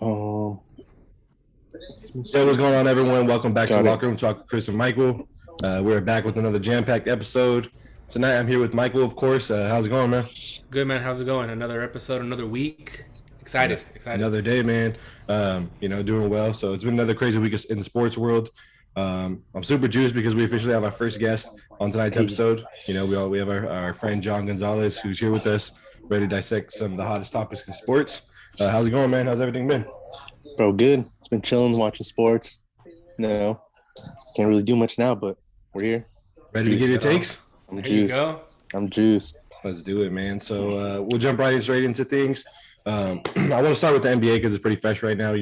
Um, Hey, what's going on, everyone? Welcome back to got it. Locker Room Talk with Chris and Michael. We're back with another jam-packed episode. Tonight, I'm here with Michael, of course. How's it going, man? Good, man. How's it going? Another episode, another week. Ano- Excited. Another day, man. Doing well. So it's been another crazy week in the sports world. I'm super juiced because we officially have our first guest on tonight's Hey. episode. We have our friend John Gonzalez, who's here with us, ready to dissect some of the hottest topics in sports. How's it going, man? How's everything been? Bro, good. It's been chilling, watching sports. No, can't really do much now, but we're here. Ready to give your takes? I'm There you juiced. go. I'm juiced. Let's do it, man. So we'll jump straight into things. I want to start with the NBA because it's pretty fresh right now,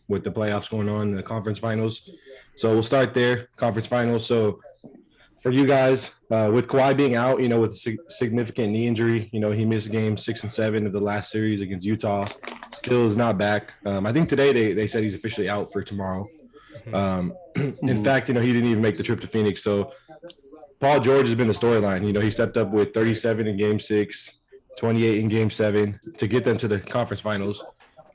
with the playoffs going on, the conference finals. So we'll start there, conference finals. So for you guys, with Kawhi being out, with a significant knee injury, he missed games 6 and 7 of the last series against Utah. Still is not back. I think today they said he's officially out for tomorrow. In fact, he didn't even make the trip to Phoenix. So Paul George has been the storyline. He stepped up with 37 in Game 6, 28 in Game 7 to get them to the conference finals.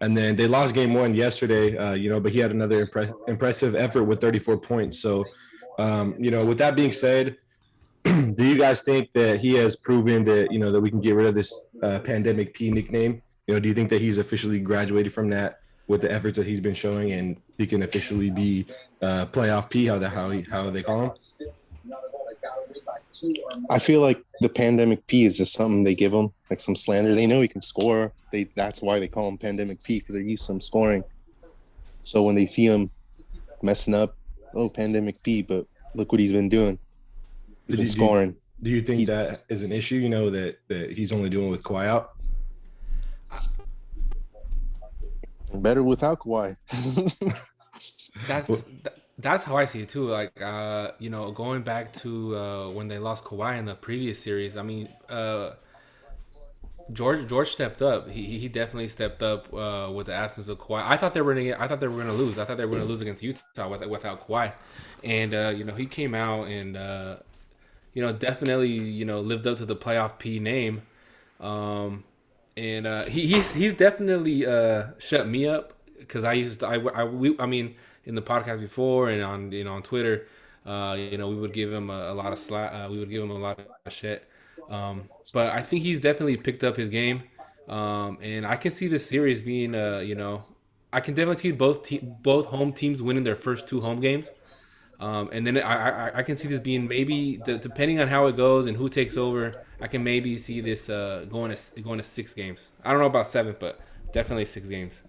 And then they lost Game 1 yesterday, but he had another impressive effort with 34 points. So, with that being said, do you guys think that he has proven that, that we can get rid of this pandemic P nickname? Do you think that he's officially graduated from that with the efforts that he's been showing and he can officially be playoff P, how they call him? I feel like the pandemic P is just something they give him, like some slander. They know he can score. That's why they call him pandemic P, because they're used to him scoring. So when they see him messing up, pandemic P, but look what he's been doing. He's been scoring. Do you think that is an issue, that he's only doing with Kawhi out? Better without Kawhi. That's how I see it too. Like, going back to when they lost Kawhi in the previous series. I mean, George stepped up. He definitely stepped up with the absence of Kawhi. I thought they were gonna lose. I thought they were gonna lose against Utah without Kawhi, and he came out and definitely lived up to the playoff P name. He's definitely shut me up because I mean in the podcast before and on Twitter, we would give him a lot of slack. We would give him a lot of shit. But I think he's definitely picked up his game, and I can see this series being I can definitely see both home teams winning their first two home games. And then I can see this being maybe depending on how it goes and who takes over. I can maybe see this going to 6 games. I don't know about 7, but definitely 6 games.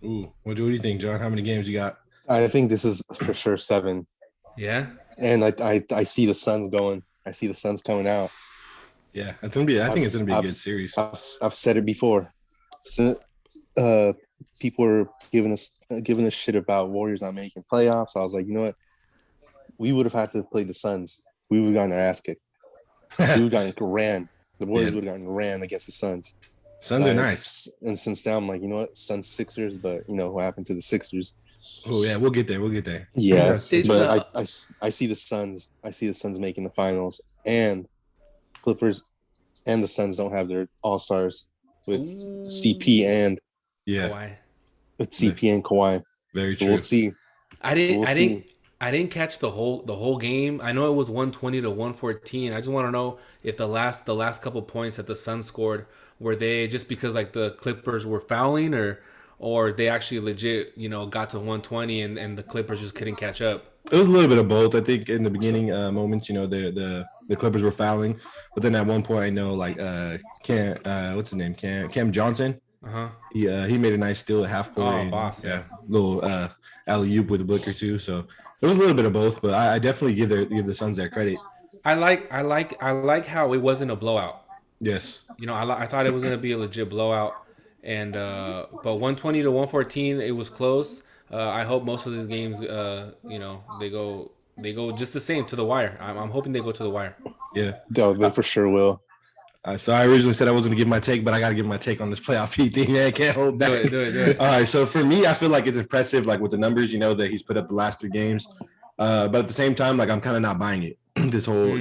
Ooh, what do you think, John? How many games you got? I think this is for sure 7. Yeah, and I see the Suns going. I see the Suns coming out. Yeah, it's gonna be. I think it's gonna be a good series. I've said it before. So, people were giving us shit about Warriors not making playoffs. I was like, you know what? We would have had to play the Suns. We would have gotten our ass kicked. We would have gotten ran. The Warriors would have gotten ran against the Suns. Suns are nice. And since now I'm like, you know what? Suns Sixers, but what happened to the Sixers? Oh yeah, we'll get there. Yeah, but I see the Suns. I see the Suns making the finals, and Clippers and the Suns don't have their all-stars with CP and Kawhi. With CP and Kawhi. Very so true. We'll see. I didn't catch the whole game. I know it was 120 to 114. I just want to know if the last couple points that the Suns scored were they just because like the Clippers were fouling or they actually legit got to 120 and the Clippers just couldn't catch up. It was a little bit of both. I think in the beginning moments, the Clippers were fouling, but then at one point I know like what's his name, Cam Johnson. He made a nice steal at half court. Oh, boss, yeah. Little alley-oop with the Booker too. So it was a little bit of both, but I definitely give the Suns that credit. I like how it wasn't a blowout. Yes. I thought it was gonna be a legit blowout, and but 120 to 114, it was close. I hope most of these games, they go just the same to the wire. I'm hoping they go to the wire. Yeah, they for sure will. So I originally said I wasn't gonna give my take, but I gotta give my take on this playoff P thing. I can't hold back. Do it. All right. So for me, I feel like it's impressive, like with the numbers, that he's put up the last 3 games. But at the same time, like I'm kind of not buying it. This whole,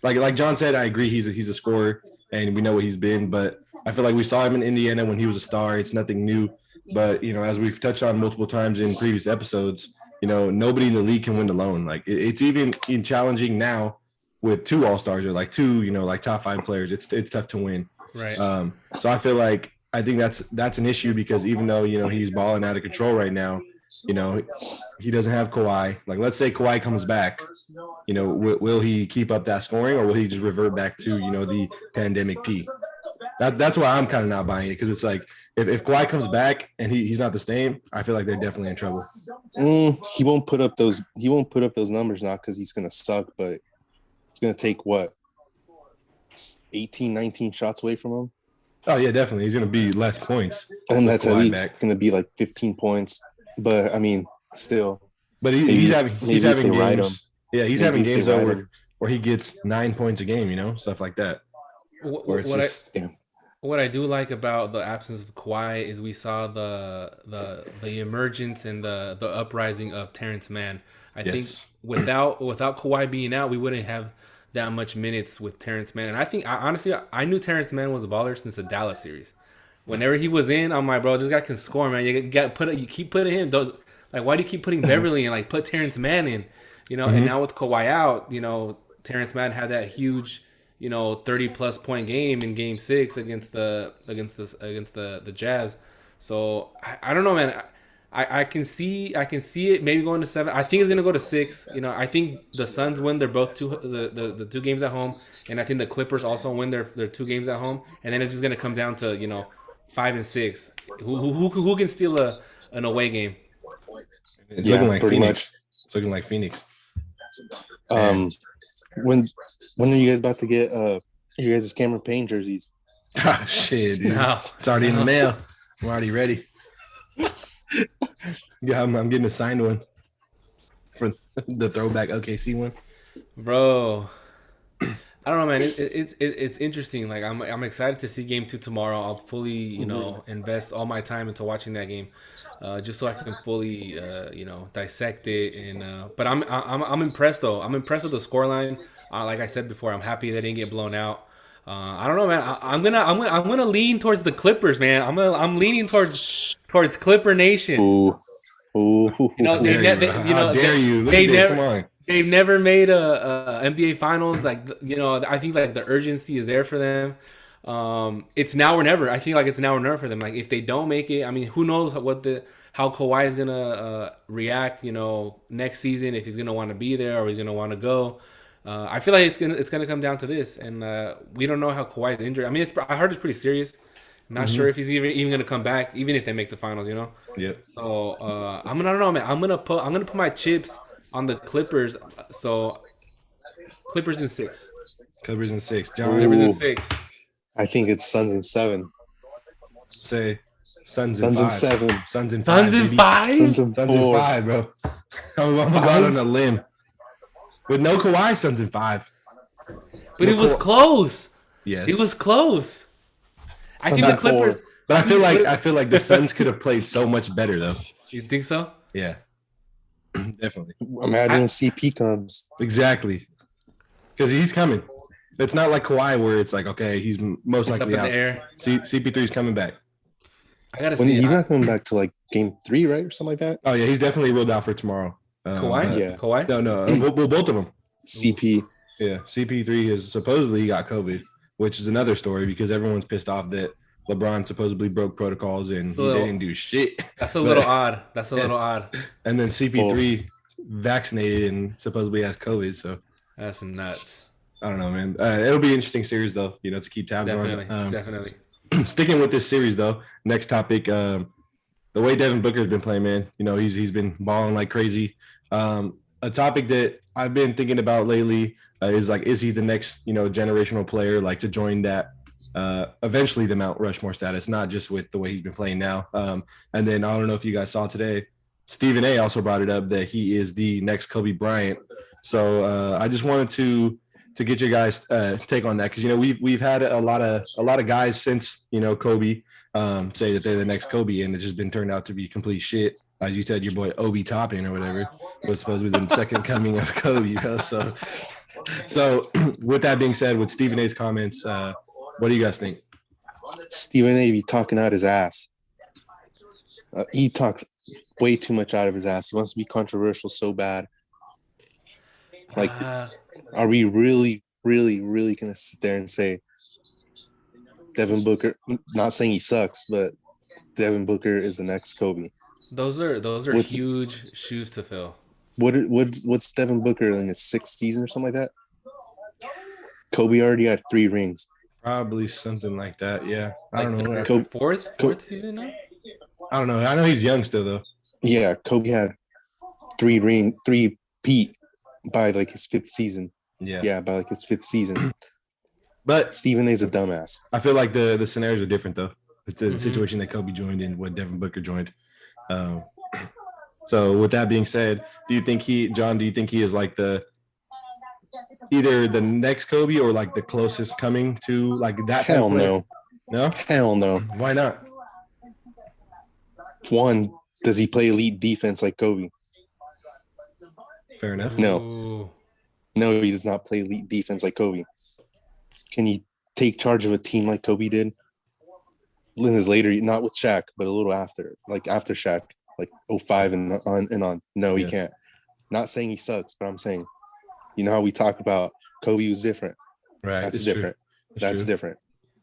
like John said, I agree. He's a scorer, and we know what he's been. But I feel like we saw him in Indiana when he was a star. It's nothing new. But, as we've touched on multiple times in previous episodes, nobody in the league can win alone. Like it's even challenging now with 2 All-Stars or like 2, like top 5 players. It's tough to win. Right. So I think that's an issue because even though, he's balling out of control right now, he doesn't have Kawhi. Like, let's say Kawhi comes back, will he keep up that scoring or will he just revert back to, the pandemic P? That's why I'm kind of not buying it because it's like if Kawhi comes back and he's not the same, I feel like they're definitely in trouble. He won't put up those numbers now because he's gonna suck, but it's gonna take 18, 19 shots away from him. Oh yeah, definitely. He's gonna be less points, and that's at least gonna be like 15 points. But I mean, still. But he's having games. Yeah, he's having games where he gets 9 points a game. Stuff like that. What I do like about the absence of Kawhi is we saw the emergence and the uprising of Terrence Mann. I think without Kawhi being out, we wouldn't have that much minutes with Terrence Mann. And I think honestly I knew Terrence Mann was a baller since the Dallas series. Whenever he was in, I'm like, bro, this guy can score, man. You keep putting him. Like, why do you keep putting Beverly in? Like, put Terrence Mann in, And now with Kawhi out, Terrence Mann had that huge, 30+ point game in Game 6 against the Jazz. So I don't know, man. I can see it maybe going to 7. I think it's gonna go to 6. I think the Suns win. They're both the 2 games at home, and I think the Clippers also win their 2 games at home. And then it's just gonna come down to 5 and 6. Who can steal an away game? It's looking like Phoenix. Much. It's looking like Phoenix. When are you guys about to get you guys' Cameron Payne jerseys? Oh shit, dude. No. It's already in the mail. I'm already ready. Yeah, I'm getting a signed one for the throwback OKC one, bro. I don't know, man. It's interesting. Like I'm excited to see Game 2 tomorrow. I'll fully invest all my time into watching that game, just so I can fully dissect it. And but I'm impressed though. I'm impressed with the scoreline. Like I said before, I'm happy they didn't get blown out. I don't know, man. I'm gonna lean towards the Clippers, man. I'm leaning towards Clipper Nation. Ooh. How dare you? Come on. They've never made a NBA Finals. Like, I think like the urgency is there for them. It's now or never. I think like it's now or never for them. Like if they don't make it, I mean, who knows how Kawhi is gonna react? Next season, if he's gonna want to be there or he's gonna want to go. I feel like it's gonna come down to this, and we don't know how Kawhi is injured. I mean, I heard it's pretty serious. I'm not sure if he's even gonna come back, even if they make the finals. Yep. So I don't know, man. I'm gonna put my chips on the Clippers. So Clippers in 6. Clippers in 6. John. Clippers in 6. I think it's Suns in 7. Say Suns in 5. 7. Suns in 5. Suns in 5. Suns in 5, bro. I'm going on a limb. With no Kawhi, Suns in 5. But it was close. Yes, it was close. I think the Clippers. But I feel like the Suns could have played so much better though. You think so? Yeah. Definitely. Imagine CP comes. Exactly. Because he's coming. It's not like Kawhi where it's like, okay, he's most likely out. CP3 is coming back. I gotta see. He's not coming back to like Game 3, right, or something like that. Oh yeah, he's definitely ruled out for tomorrow. Kawhi? Yeah. Kawhi? No. Well, both of them. CP. Yeah, CP3 has supposedly got COVID, which is another story because everyone's pissed off that LeBron supposedly broke protocols and he didn't do shit. That's a little odd. That's a little odd. And then CP3 vaccinated and supposedly has COVID, so that's nuts. I don't know, man. It'll be an interesting series though, to keep tabs on. Definitely. Sticking with this series though, next topic. The way Devin Booker has been playing, man, he's been balling like crazy. A topic that I've been thinking about lately is he the next generational player like to join that eventually the Mount Rushmore status, not just with the way he's been playing now. And then I don't know if you guys saw today, Stephen A. also brought it up that he is the next Kobe Bryant. So I just wanted to get your guys' take on that because we've had a lot of guys since Kobe say that they're the next Kobe, and it's just been turned out to be complete shit. As you said, your boy Obi Toppin or whatever was supposed to be the second coming of Kobe. So with that being said, with Stephen A.'s comments, what do you guys think? Stephen A. be talking out his ass. He talks way too much out of his ass. He wants to be controversial so bad. Like, are we really, really, really going to sit there and say Devin Booker, not saying he sucks, but Devin Booker is the next Kobe? Those are huge shoes to fill. What's Devin Booker in his 6th season or something like that? Kobe already had 3 rings. Probably something like that. Yeah, I don't know. Fourth season now. I don't know. I know he's young still though. Yeah, Kobe had 3 peat by like his 5th season. Yeah, by like his 5th season. But Stephen A's a dumbass. I feel like the scenarios are different though. The situation that Kobe joined and what Devin Booker joined. So with that being said, do you think he is like either the next Kobe or like the closest coming to like that? Hell no. No? Hell no. Why not? One, does he play elite defense like Kobe? Fair enough. No, he does not play elite defense like Kobe. Can he take charge of a team like Kobe did? In his later, not with Shaq, but a little after, like after Shaq, like 05 and on. No, he can't. Not saying he sucks, but I'm saying, you know how we talk about Kobe was different. Right. That's different. That's different.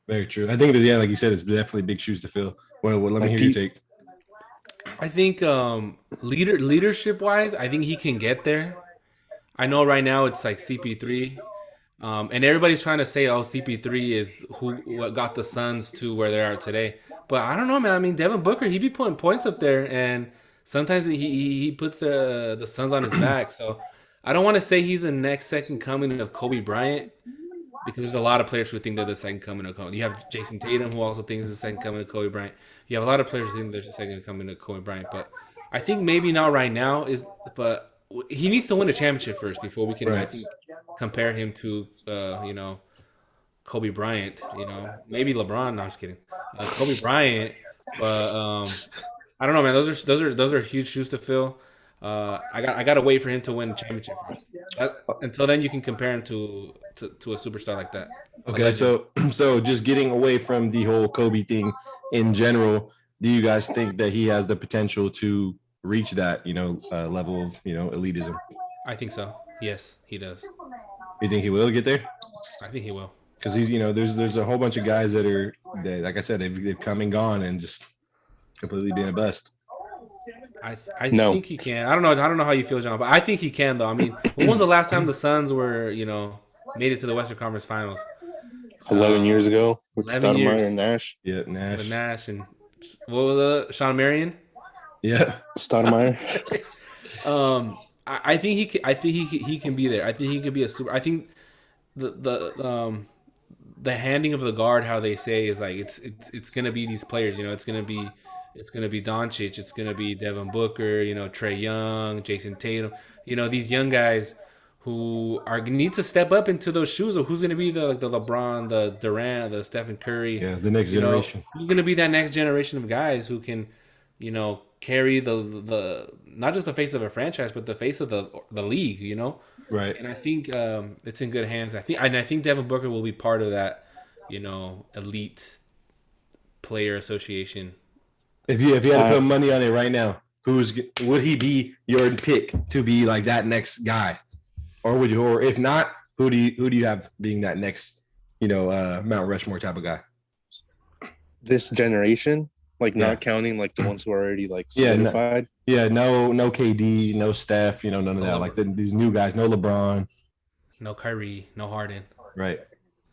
Very true. I think it is, like you said, it's definitely big shoes to fill. Well, let me hear your take. I think leadership wise, I think he can get there. I know right now it's like CP3. And everybody's trying to say, oh, CP3 is what got the Suns to where they are today. But I don't know, man. I mean, Devin Booker, he be putting points up there, and sometimes he puts the Suns on his back. So I don't want to say he's the next second coming of Kobe Bryant, because there's a lot of players who think they're the second coming of Kobe. You have Jason Tatum, who also thinks he's the second coming of Kobe Bryant. You have a lot of players who think they're the second coming of Kobe Bryant. But I think maybe not right now, but he needs to win a championship first before we can, I think, compare him to, Kobe Bryant. Maybe LeBron. No, I'm just kidding. Kobe Bryant, but I don't know, man. Those are huge shoes to fill. I gotta wait for him to win the championship first. Until then, you can compare him to a superstar like that. Okay, so just getting away from the whole Kobe thing in general, do you guys think that he has the potential to reach that level of elitism? I think so. Yes, he does. You think he will get there? I think he will. Because he's there's a whole bunch of guys that like I said, they've come and gone and just completely been a bust. I think he can. I don't know how you feel, John, but I think he can though. I mean, when was the last time the Suns were made it to the Western Conference Finals? 11 years ago with Stoudemire and Nash. Yeah, Nash. With Nash and what was Sean Marion? Yeah, Stoudemire. I think he can be there. I think he can be a super. I think the handing of the guard, how they say, is like it's gonna be these players. It's gonna be Doncic. It's gonna be Devin Booker. Trae Young, Jason Tatum. These young guys who need to step up into those shoes of who's gonna be the LeBron, the Durant, the Stephen Curry. Yeah, the next generation. Who's gonna be that next generation of guys who can, carry the not just the face of a franchise, but the face of the league, Right. And I think it's in good hands. I think Devin Booker will be part of that, elite player association. If you had to put money on it right now, would he be your pick to be like that next guy, or if not, who do you have being that next Mount Rushmore type of guy? This generation. Like not counting like the ones who are already like solidified. No KD, no Steph, none of that. Like these new guys, no LeBron, no Kyrie, no Harden. Right.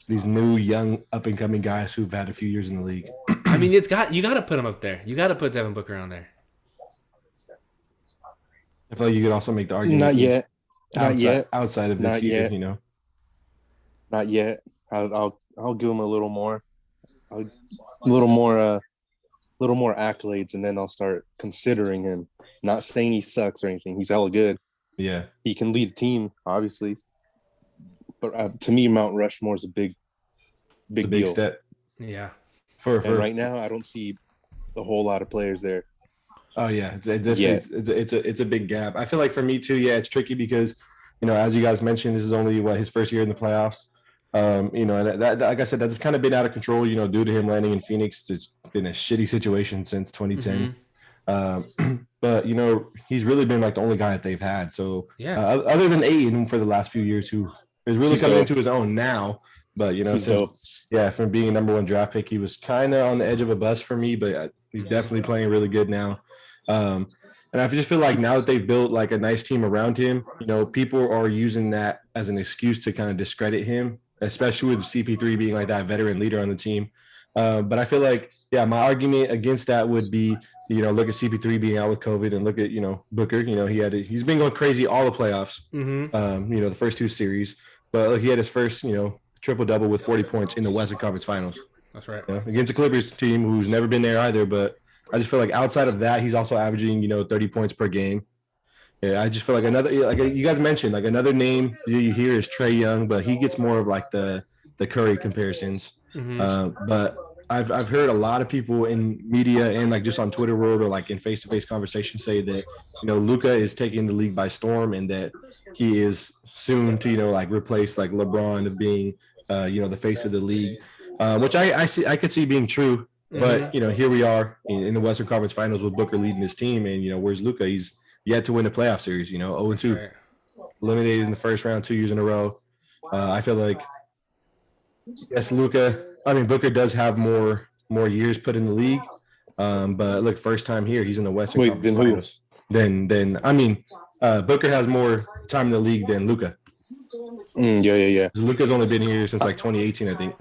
These new young up and coming guys who've had a few years in the league. I mean, you got to put him up there. You got to put Devin Booker on there. I feel like you could also make the argument. Not yet. Outside of this year, Not yet. I'll give him a little more. A little more accolades, and then I'll start considering him. Not saying he sucks or anything. He's hella good. Yeah. He can lead a team, obviously. But to me, Mount Rushmore is a big deal. Step. Yeah. For right now, I don't see a whole lot of players there. Oh yeah, it's a big gap. I feel like for me too. Yeah, it's tricky because as you guys mentioned, this is only his first year in the playoffs. And that like I said, that's kind of been out of control. Due to him landing in Phoenix, it's been a shitty situation since 2010. But he's really been like the only guy that they've had. So Yeah. other than Aiden for the last few years, who is really He's coming dope. into his own now. But He's since dope. from being a number one draft pick, he was kind of on the edge of a bust for me. But he's definitely playing really good now. And I just feel like now that they've built like a nice team around him, people are using that as an excuse to kind of discredit him, especially with CP3 being like that veteran leader on the team. But I feel like, yeah, my argument against that would be, look at CP3 being out with COVID and look at, Booker, he's been going crazy all the playoffs, the first two series, but look, he had his first, triple double with 40 points in the Western Conference Finals. That's right. Against the Clippers team who's never been there either. But I just feel like outside of that, he's also averaging, 30 points per game. Yeah, I just feel like another, like you guys mentioned, like another name you hear is Trae Young, but he gets more of like the Curry comparisons. But I've heard a lot of people in media and like just on Twitter world or like in face-to-face conversations say that Luka is taking the league by storm and that he is soon to like replace like LeBron of being the face of the league, which I could see being true. But here we are in the Western Conference Finals with Booker leading his team, and where's Luka? He's yet to win a playoff series. 0-2, right. Eliminated in the first round 2 years in a row. I feel like yes, Booker does have more years put in the league. But look, first time here, he's in the Western Conference Finals. Booker has more time in the league than Luka. Yeah. Luka's only been here since like 2018, I think.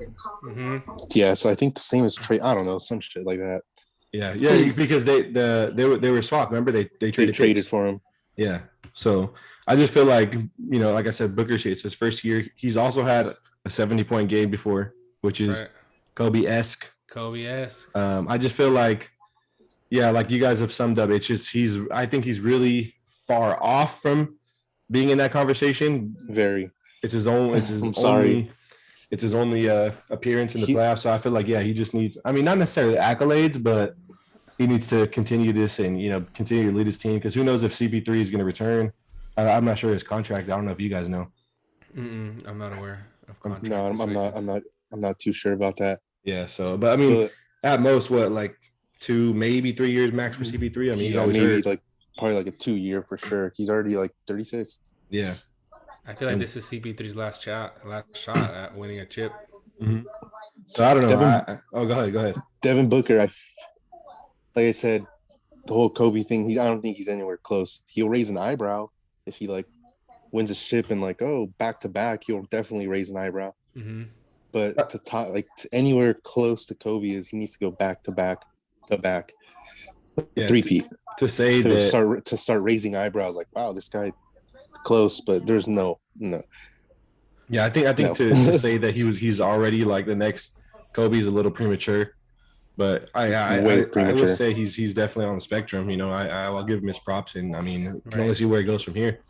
Yeah, so I think the same as Trae. I don't know, some shit like that. Yeah, because they were swapped. Remember, they traded for him. Yeah, so I just feel like like I said, Booker's here. It's his first year. He's also had a 70-point game before, which is right. Kobe-esque. I just feel like, yeah, like you guys have summed up. It's just I think he's really far off from being in that conversation. Very. It's his own. It's his only appearance in the playoffs. So I feel like, yeah, he just needs. I mean, not necessarily accolades, but he needs to continue this and continue to lead his team, because who knows if CP3 is going to return. I'm not sure his contract. I don't know if you guys know. I'm not aware of contracts. No, I'm not too sure about that. Yeah. So, but I mean, at most, what, like 2, maybe 3 years max for CP3? I mean, yeah, maybe hurt. Like probably like a 2 year for sure. He's already like 36. Yeah. I feel like this is CP3's last shot at winning a chip. So I don't know. Go ahead. Devin Booker, like I said, the whole Kobe thing, I don't think he's anywhere close. He'll raise an eyebrow if he like wins a chip and like, back to back, he'll definitely raise an eyebrow. But to anywhere close to Kobe he needs to go back to back. Yeah, three-peat. To say to that start raising eyebrows, like, wow, this guy close, but there's no. Yeah, I think no. to say that he's already like the next Kobe is a little premature, but I will say he's definitely on the spectrum. I'll give him his props, and I mean, can only see where it goes from here.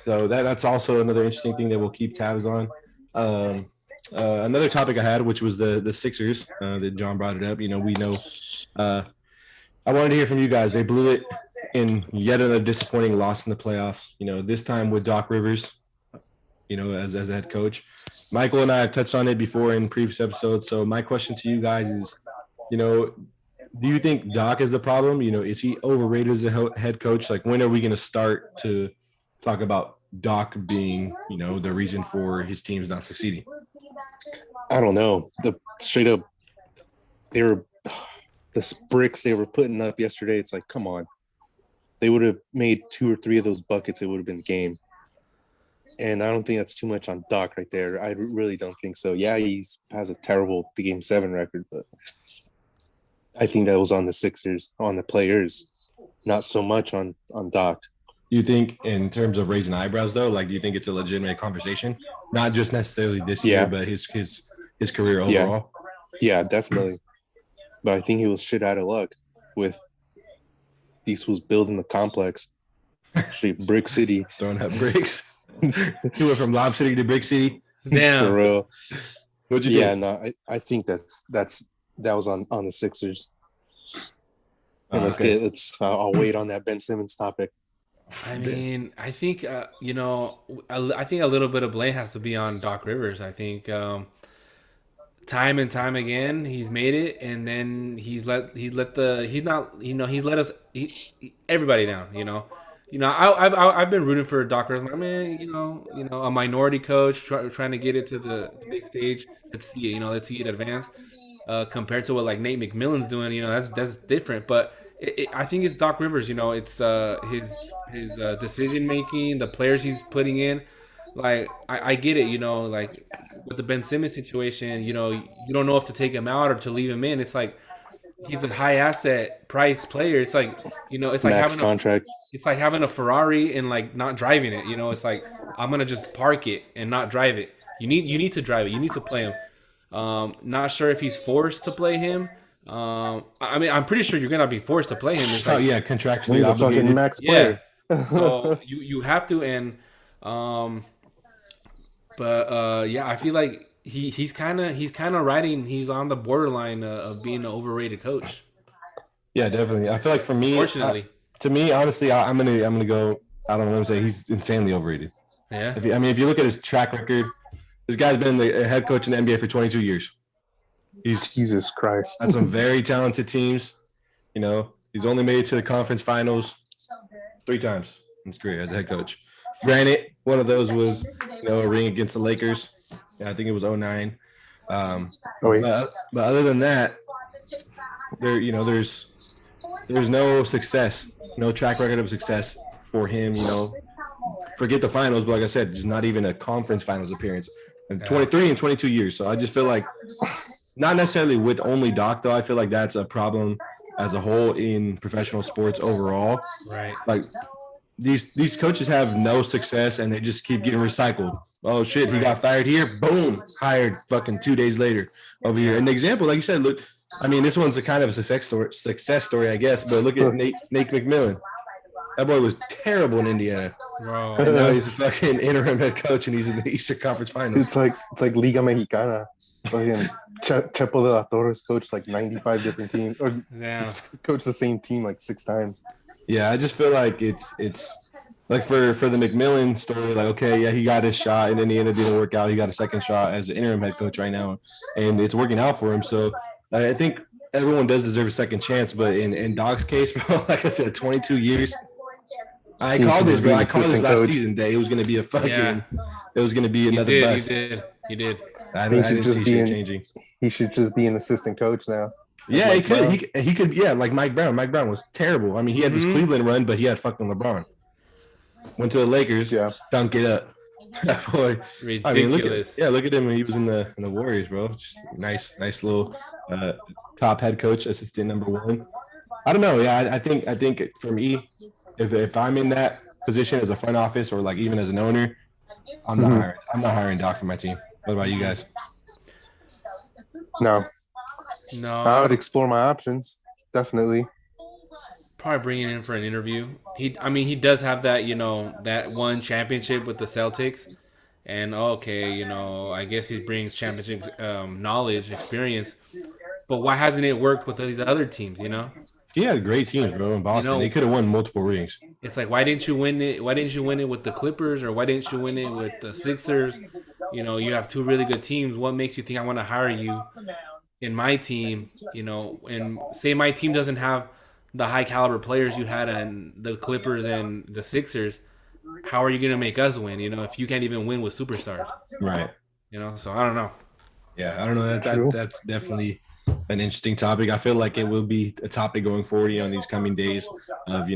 So that's also another interesting thing that we'll keep tabs on. Another topic I had, which was the Sixers, that John brought it up. We know. I wanted to hear from you guys. They blew it in yet another disappointing loss in the playoffs. This time with Doc Rivers, as a head coach. Michael and I have touched on it before in previous episodes. So my question to you guys is, do you think Doc is the problem? Is he overrated as a head coach? Like, when are we going to start to talk about Doc being, the reason for his teams not succeeding? I don't know. Straight up, the bricks they were putting up yesterday, it's like, come on. They would have made 2 or 3 of those buckets, it would have been game. And I don't think that's too much on Doc right there. I really don't think so. Yeah, he has a terrible Game 7 record, but I think that was on the Sixers, on the players, not so much on Doc. You think in terms of raising eyebrows, though, like, do you think it's a legitimate conversation? Not just necessarily this year, but his career overall? Yeah, definitely. But I think he was shit out of luck with these was building the complex. Brick City. Throwing up bricks. He went from Lob City to Brick City. Damn. For real. What'd you think? No, I think that was on the Sixers. And I'll wait on that Ben Simmons topic. I mean, I think I think a little bit of blame has to be on Doc Rivers. I think to time and time again, he's made it, and then he's let us everybody down. I've been rooting for Doc Rivers. Like, man, a minority coach trying to get it to the big stage. Let's see it. Let's see it advance. Compared to what like Nate McMillan's doing, that's different. But I think it's Doc Rivers. It's his decision making, the players he's putting in. Like I get it. Like with the Ben Simmons situation, you don't know if to take him out or to leave him in. It's like he's a high asset price player. It's like it's like Max having contract. it's like having a Ferrari and like not driving it. It's like I'm gonna just park it and not drive it. You need to drive it. You need to play him. Not sure if he's forced to play him. I mean, I'm pretty sure you're gonna be forced to play him. It's like, yeah, contractually He's a fucking obligated. max yeah. player. So you have to, and yeah, I feel like he's kind of riding. He's on the borderline of being an overrated coach. Yeah, definitely. I feel like for me, Fortunately, to me, honestly, I'm gonna go. I don't know what I'm saying. He's insanely overrated. yeah. If you look at his track record, this guy's been the head coach in the NBA for 22 years. He's Jesus Christ. had some very talented teams. He's only made it to the conference finals 3 times in his career as a head coach. Granted, one of those was a ring against the Lakers. Yeah, I think it was 2009. But other than that, there's no success, no track record of success for him. Forget the finals, but like I said, just not even a conference finals appearance in 23 and 22 years. So I just feel like, not necessarily with only Doc, though. I feel like that's a problem as a whole in professional sports overall. Right. Like these coaches have no success and they just keep getting recycled. Oh shit, he got fired here. Boom, hired fucking 2 days later over here. And the example, like you said, look, I mean, this one's a kind of a success story, I guess. But look at Nate McMillan. That boy was terrible in Indiana. Bro. And now he's a fucking interim head coach, and he's in the Eastern Conference Finals. It's like Liga Mexicana. Fucking Chepo de la Torres coached like 95 different teams, or coached the same team like 6 times. Yeah, I just feel like it's like for the McMillan story, like, okay, yeah, he got his shot, and Indiana didn't work out. He got a second shot as an interim head coach right now, and it's working out for him. So I think everyone does deserve a second chance, but in Doc's case, bro, like I said, 22 years. I called this last season day. It was going to be a fucking. Yeah. It was going to be another bust. He did. He should just be changing. He should just be an assistant coach now. Yeah, he could. He could. Yeah, like Mike Brown. Mike Brown was terrible. I mean, he had this Cleveland run, but he had fucking LeBron. Went to the Lakers. Yeah, stunk it up. That boy. Ridiculous. I mean, look at him when he was in the Warriors, bro. Just nice little top head coach, assistant number 1. I don't know. Yeah, I think for me, if I'm in that position as a front office or like even as an owner, I'm not hiring Doc for my team. What about you guys? No. I would explore my options. Definitely. Probably bring him in for an interview. He does have that, that one championship with the Celtics. And I guess he brings championship knowledge, experience. But why hasn't it worked with these other teams, He had great teams, bro, in Boston. They could have won multiple rings. It's like, why didn't you win it? Why didn't you win it with the Clippers, or why didn't you win it with the Sixers? You have 2 really good teams. What makes you think I want to hire you in my team? And say my team doesn't have the high caliber players you had in the Clippers and the Sixers. How are you going to make us win? If you can't even win with superstars, right? So I don't know. Yeah, I don't know. That's definitely an interesting topic. I feel like it will be a topic going forward on these coming days. Of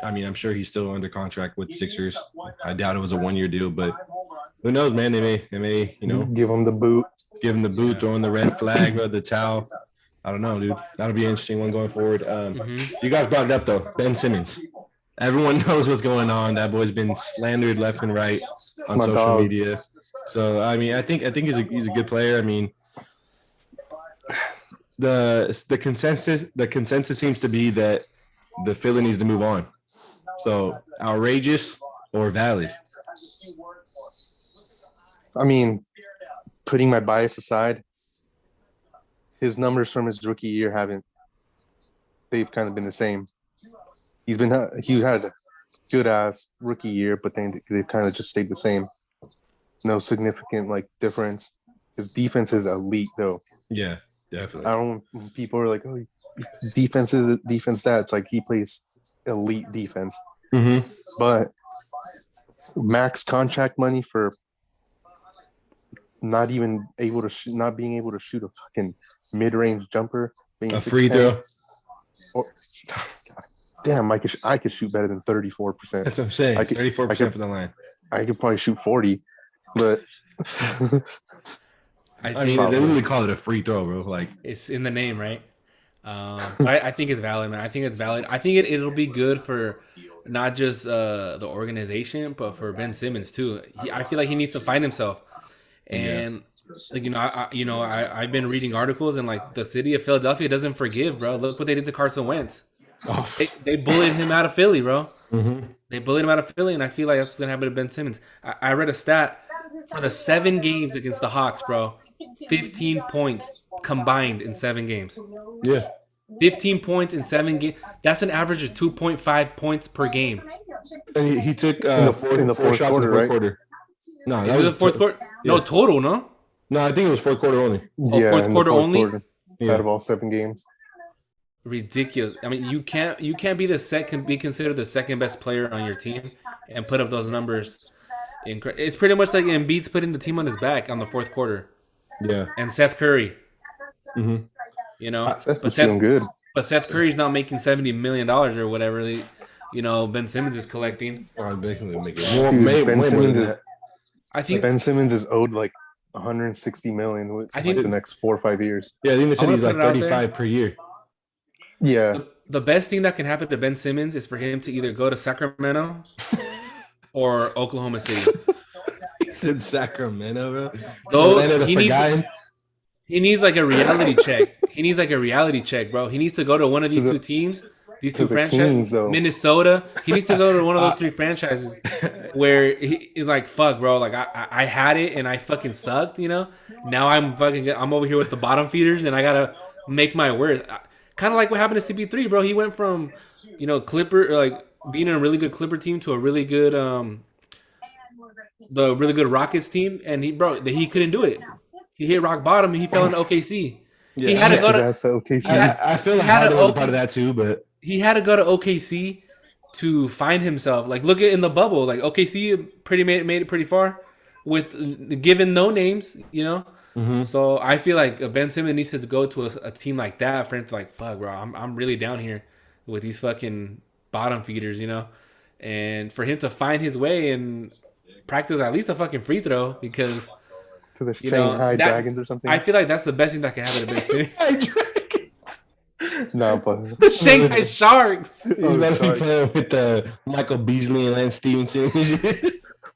I'm sure he's still under contract with Sixers. I doubt it was a 1-year deal, but who knows, man? They may give him the boot, throwing the red flag or the towel. I don't know, dude. That'll be an interesting one going forward. You guys brought it up though, Ben Simmons. Everyone knows what's going on. That boy's been slandered left and right on social media. So I think he's a good player. I mean, the consensus seems to be that the Philly needs to move on. So outrageous or valid? I mean, putting my bias aside, his numbers from his rookie year they've kind of been the same. He had a good ass rookie year, but then they've kind of just stayed the same. No significant difference. His defense is elite, though. Yeah, definitely. I don't. People are like, "Oh, defense is defense." That it's like he plays elite defense, but max contract money for not even able to not being able to shoot a fucking mid-range jumper, being A free 6'10". throw. Or, damn, I could shoot better than 34%. That's what I'm saying. 34% for the line. I could probably shoot 40, but I mean, they literally call it a free throw, bro. Like it's in the name, right? I think it's valid, man. I think it's valid. I think it'll be good for not just the organization, but for Ben Simmons too. I feel like he needs to find himself, and like I've been reading articles, and like the city of Philadelphia doesn't forgive, bro. Look what they did to Carson Wentz. Oh. They bullied him out of Philly, bro. They bullied him out of Philly, and I feel like that's what's gonna happen to Ben Simmons. I read a stat for the 7 games against the Hawks, bro. 15 points combined in 7 games. Yeah. 15 points in 7 games. That's an average of 2.5 points per game. And he took in the four fourth shots quarter, in the fourth right? quarter. No, that Is it was the fourth quarter? Yeah. No, total, no? No, I think it was fourth quarter only. Yeah, fourth in the quarter only? out of all 7 games. Ridiculous. I mean, you can't be be considered the second best player on your team and put up those numbers. It's pretty much like Embiid's putting the team on his back on the fourth quarter. Yeah. And Seth Curry. You know, Seth was doing good. But Seth Curry's not making $70 million or whatever. Ben Simmons is collecting. Ben Simmons is. I think Ben Simmons is owed like $160 million. I think the next 4 or 5 years. Yeah, I think they said he's like 35 per year. Yeah. The best thing that can happen to Ben Simmons is for him to either go to Sacramento or Oklahoma City. He said Sacramento, bro. Though he needs like a reality check. He needs like a reality check, bro. He needs to go to one of these 2 teams, these 2 franchises. Minnesota. He needs to go to one of those 3 franchises where he's like, fuck, bro. Like I had it and I fucking sucked, you know? Now I'm over here with the bottom feeders and I gotta make my worth. Kind of like what happened to CP3, bro. He went from, Clipper, like being in a really good Clipper team to a really good, the really good Rockets team, and he couldn't do it. He hit rock bottom and he fell into OKC. Yeah. He had to go to OKC. I feel like Harden was a part of that too, but he had to go to OKC to find himself. Like look at in the bubble, like OKC made it pretty far with given no names, So I feel like Ben Simmons needs to go to a team like that for him to like, fuck, bro, I'm really down here with these fucking bottom feeders, and for him to find his way and practice at least a fucking free throw because to the Shanghai Dragons or something. I feel like that's the best thing that can happen to Ben Simmons. No, but the Shanghai Sharks. He's about to be playing with Michael Beasley and Lance Stevenson.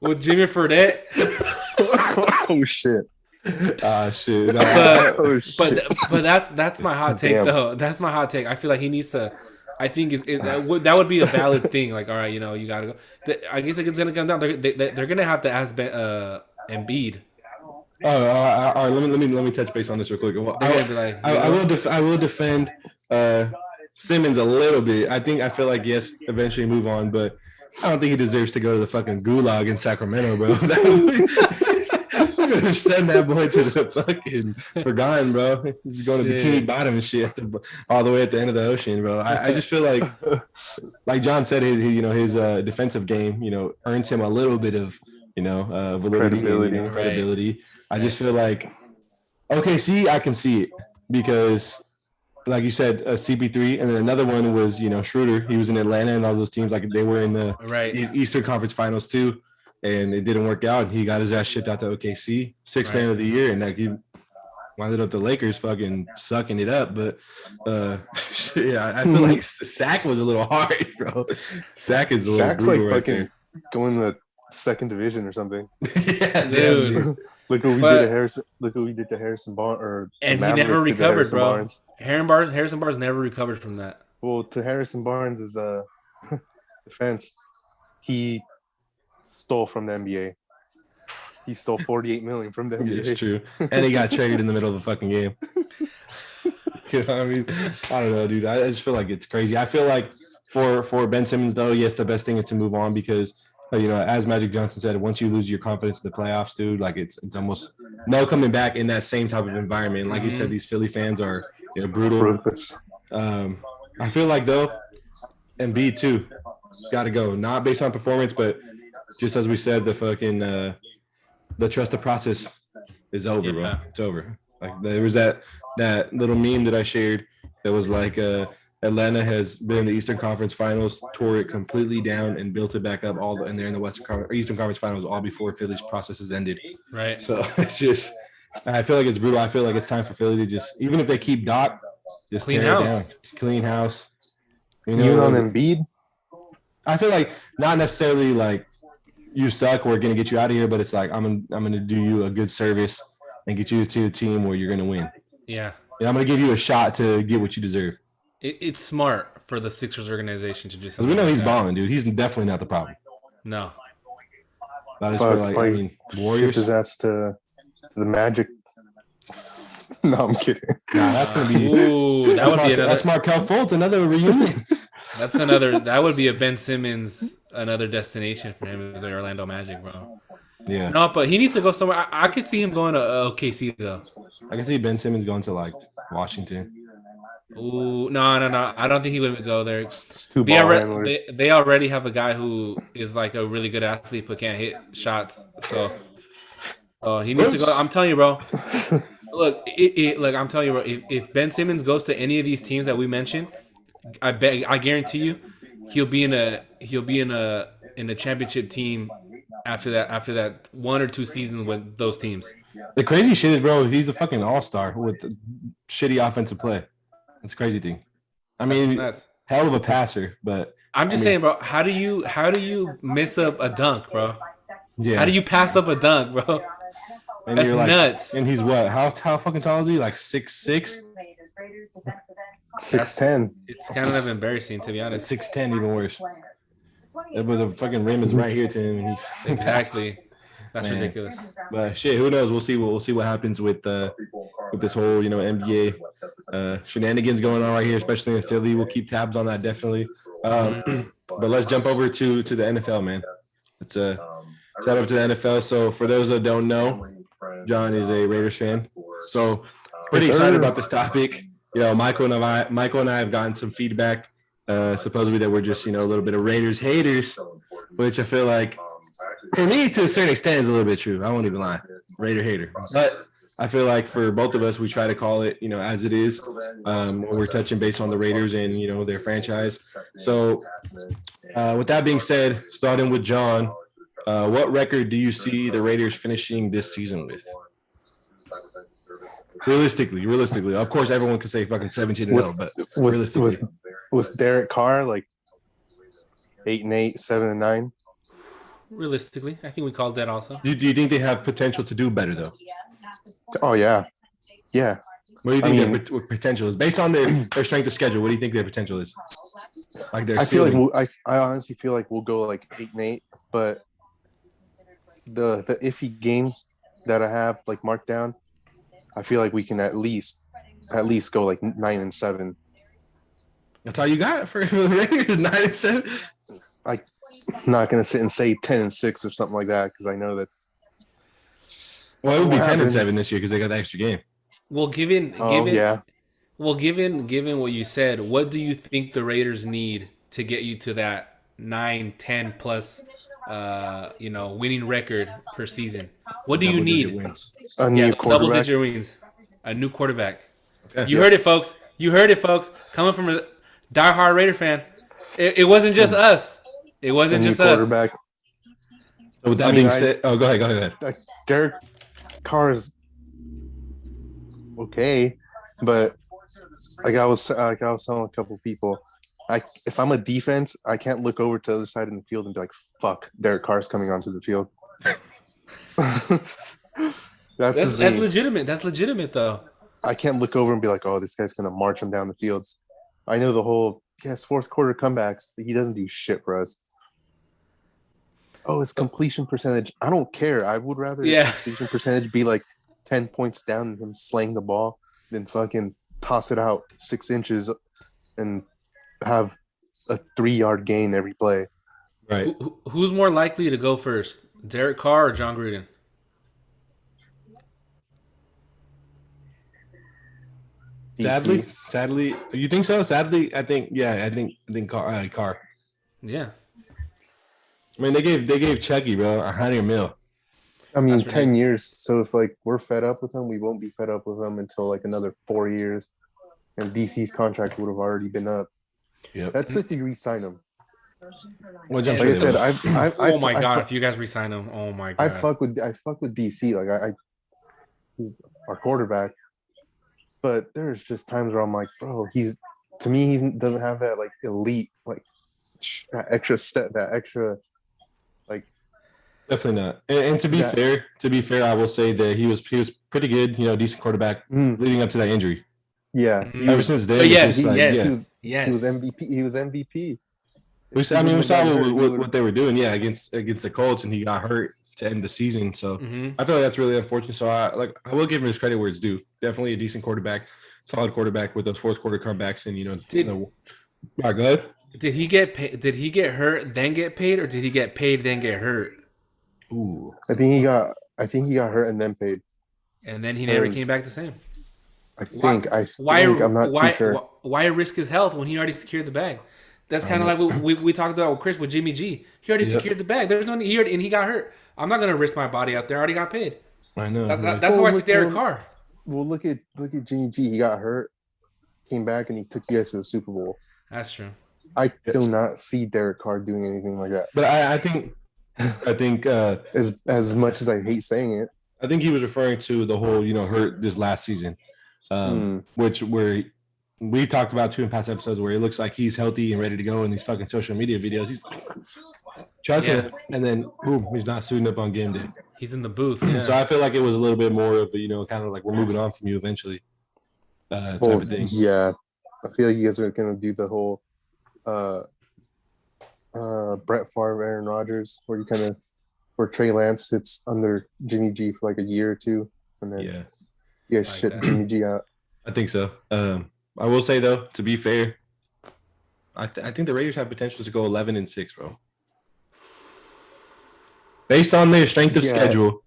With Jimmy Fredette. Oh shit. Shit. But that's my hot take though. That's my hot take. I feel like he needs to. I think that would be a valid thing. Like, all right, you gotta go. I guess it's gonna come down. They're gonna have to ask Embiid. All right. Let me touch base on this real quick. I will defend Simmons a little bit. I feel like yes, eventually move on, but I don't think he deserves to go to the fucking gulag in Sacramento, bro. Send that boy to the fucking forgotten, bro. He's going to Bikini Bottom and shit all the way at the end of the ocean, bro. I just feel like John said, his defensive game, earns him a little bit of validity, credibility. Right. I just feel like OKC, I can see it because, like you said, CP3, and then another one was Schroeder. He was in Atlanta and all those teams, like they were in the Eastern Conference Finals too. And it didn't work out. He got his ass shipped out to OKC, 6th man of the year, and like he wound up the Lakers fucking sucking it up. But I feel like the sack was a little hard, bro. Sack's like fucking going to the 2nd division or something. Yeah, dude. Look what we did to Harrison. Look what we did to Harrison Barnes. And he never recovered, bro. Harrison Barnes never recovered from that. Well, to Harrison Barnes' defense, he stole from the NBA. He stole $48 million from the NBA. It's true. And he got traded in the middle of the fucking game. I mean, I don't know, dude. I just feel like it's crazy. I feel like for Ben Simmons, though, yes, the best thing is to move on because As Magic Johnson said, once you lose your confidence in the playoffs, dude, like it's almost no coming back in that same type of environment. Like you said, these Philly fans are brutal. Ruthless. I feel like though, Embiid too, got to go. Not based on performance, but just as we said, the trust the process is over, bro. It's over. Like there was that little meme that I shared that was like Atlanta has been in the Eastern Conference Finals, tore it completely down, and built it back up. And they're in the Eastern Conference Finals all before Philly's process has ended. Right. So it's just, I feel like it's brutal. I feel like it's time for Philly to just, even if they keep Doc, just Clean tear house. it down, clean house. Even on Embiid, I feel like not necessarily like you suck, we're gonna get you out of here, but it's like I'm gonna do you a good service and get you to a team where you're gonna win. Yeah. I'm gonna give you a shot to get what you deserve. It's smart for the Sixers organization to do something. We know like he's that. balling, dude. He's definitely not the problem. No. I just feel like, Warriors. Ship his ass to the Magic. No, I'm kidding. Nah, that's gonna be. Ooh, that would be another. That's Markel Fultz, another reunion. That's another. That would be a Ben Simmons, another destination for him as the Orlando Magic, bro. Yeah. No, but he needs to go somewhere. I could see him going to OKC though. I can see Ben Simmons going to like Washington. Ooh, no. I don't think he would go there. It's too ball handlers. They already have a guy who is like a really good athlete but can't hit shots. So he needs to go. I'm telling you, bro. Look, I'm telling you, bro. If Ben Simmons goes to any of these teams that we mentioned, I guarantee you, he'll be in a championship team after that 1 or 2 seasons with those teams. The crazy shit is, bro, he's a fucking all-star with shitty offensive play. That's a crazy thing. I mean, hell of a passer, but I'm just saying, bro. How do you miss up a dunk, bro? Yeah. How do you pass up a dunk, bro? And that's nuts. And he's what? How fucking tall is he? Like 6'6"? 6'10". It's kind of embarrassing, to be honest. 6'10", even worse. But the fucking rim is right here to him. And exactly. That's ridiculous. But shit, who knows? We'll see what happens with this whole NBA shenanigans going on right here, especially in Philly. We'll keep tabs on that definitely. But let's jump over to the NFL, man. It's a shout out to the NFL. So for those that don't know, John is a Raiders fan. So pretty excited about this topic. Michael and I have gotten some feedback, supposedly that we're just a little bit of Raiders haters, which I feel like for me to a certain extent is a little bit true. I won't even lie, Raider hater. But I feel like for both of us, we try to call it as it is when we're touching base on the Raiders and their franchise. So with that being said, starting with John, what record do you see the Raiders finishing this season with? Realistically, of course, everyone could say fucking 17-0, but realistically, with Derek Carr, like 8-8, 7-9. Realistically, I think we called that also. Do you think they have potential to do better though? Oh yeah. What do you think their potential is based on their strength of schedule? What do you think their potential is? Like their ceiling? I honestly feel like we'll go like 8-8, but the iffy games that I have like marked down, I feel like we can at least go like 9-7. That's all you got for the Raiders, 9-7. I'm not gonna sit and say 10-6 or something like that because I know that. Well, it would be 10-7 this year because they got the extra game. Well, given what you said, what do you think the Raiders need to get you to that 9-10 plus, winning record per season? What do you need? A new quarterback. Double-digit wins. A new quarterback. Okay. You heard it, folks. Coming from a diehard Raider fan, it wasn't just us. It wasn't just us. Quarterback. So with that being said, go ahead. Derek Carr is okay, but like I was telling a couple people, if I'm a defense, I can't look over to the other side of the field and be like, "Fuck, Derek Carr's coming onto the field." That's legitimate. That's legitimate, though. I can't look over and be like, "Oh, this guy's gonna march him down the field." I know the whole fourth quarter comebacks, but he doesn't do shit for us. Oh, his completion percentage. I don't care. I would rather his completion percentage be like 10 points down and him slaying the ball than fucking toss it out 6 inches and have a 3-yard gain every play. Right. Who's more likely to go first, Derek Carr or John Gruden? DC. Sadly, you think so? Sadly, I think Carr. Yeah, I mean, they gave Chucky, bro, $100 million. I mean, That's 10 ridiculous. years. So if like we're fed up with him, we won't be fed up with him until like another 4 years, and DC's contract would have already been up. Yep. That's if you re-sign him. Which I'm Like sure I they said, Oh my god! If you guys resign him, oh my god! I fuck with DC. Like he's our quarterback, but there's just times where I'm like, bro, to me he doesn't have that like elite like that extra step, that extra like Definitely not. And that. to be fair, I will say that he was pretty good, decent quarterback leading up to that injury. Yeah, Mhm. he Ever was. since But then, it's just yes, like yes, He was yes. MVP. He was MVP. we If he saw, I mean, wouldn't we have saw gotten hurt, he would what have. they were doing, against the Colts, and he got hurt to end the season. So Hmm. I feel like that's really unfortunate. So I will give him his credit where it's due. Definitely a decent quarterback, solid quarterback with those fourth quarter comebacks, and Did all right, good. did he get paid? Did he get hurt then get paid, or did he get paid then get hurt? Ooh, I think he got hurt and then paid. And then he never came Because back the same. Why? I Why? think I'm not too sure. Why risk his health when he already secured the bag? That's I kind of know. like what we talked about with Chris with Jimmy G. He already Yep. secured the bag. There's no need, and he got hurt. I'm not gonna risk my body out there. I already got paid. I know. That's how I see Derek Carr. Well, look at Jimmy G. He got hurt, came back, and he took you guys to the Super Bowl. That's true. I do not see Derek Carr doing anything like that. But I think As much as I hate saying it. I think he was referring to the whole, hurt this last season, which where we talked about too in past episodes, where it looks like he's healthy and ready to go in these fucking social media videos. He's chucking it, and then boom, he's not suiting up on game day. He's in the booth. Yeah. So I feel like it was a little bit more of a, kind of like we're moving on from you eventually, type of thing. Yeah, I feel like you guys are gonna do the whole Brett Favre, Aaron Rodgers, where you kind of where Trey Lance sits under Jimmy G for like a year or two, and then you guys Like shit that. Jimmy G out. I think so. I will say though, to be fair, I think the Raiders have potential to go 11-6, bro. Based on their strength of schedule,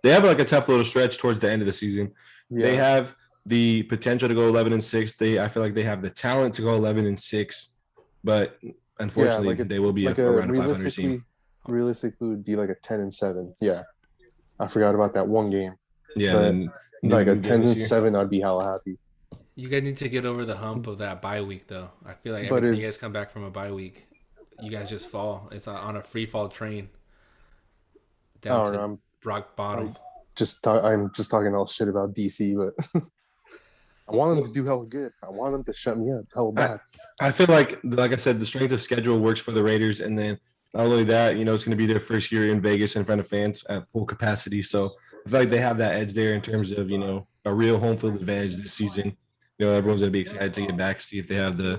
they have like a tough little stretch towards the end of the season. Yeah. They have the potential to go 11-6. I feel like they have the talent to go 11-6, but unfortunately, they will be around a 500 team. Realistically, would be like a 10-7. Yeah, I forgot about that one game. Yeah, But then like a 10-7, I'd be hella happy. You guys need to get over the hump of that bye week, though. I feel like But every time you guys come back from a bye week, you guys just fall. It's on a free fall train down to I'm rock bottom. I'm just talking all shit about DC, but I want them to do hella good. I want them to shut me up hella bad. I feel like I said, the strength of schedule works for the Raiders, and then not only that, it's going to be their first year in Vegas in front of fans at full capacity. So I feel like they have that edge there in terms of a real home field advantage this season. Everyone's going to be excited to get back, see if they have the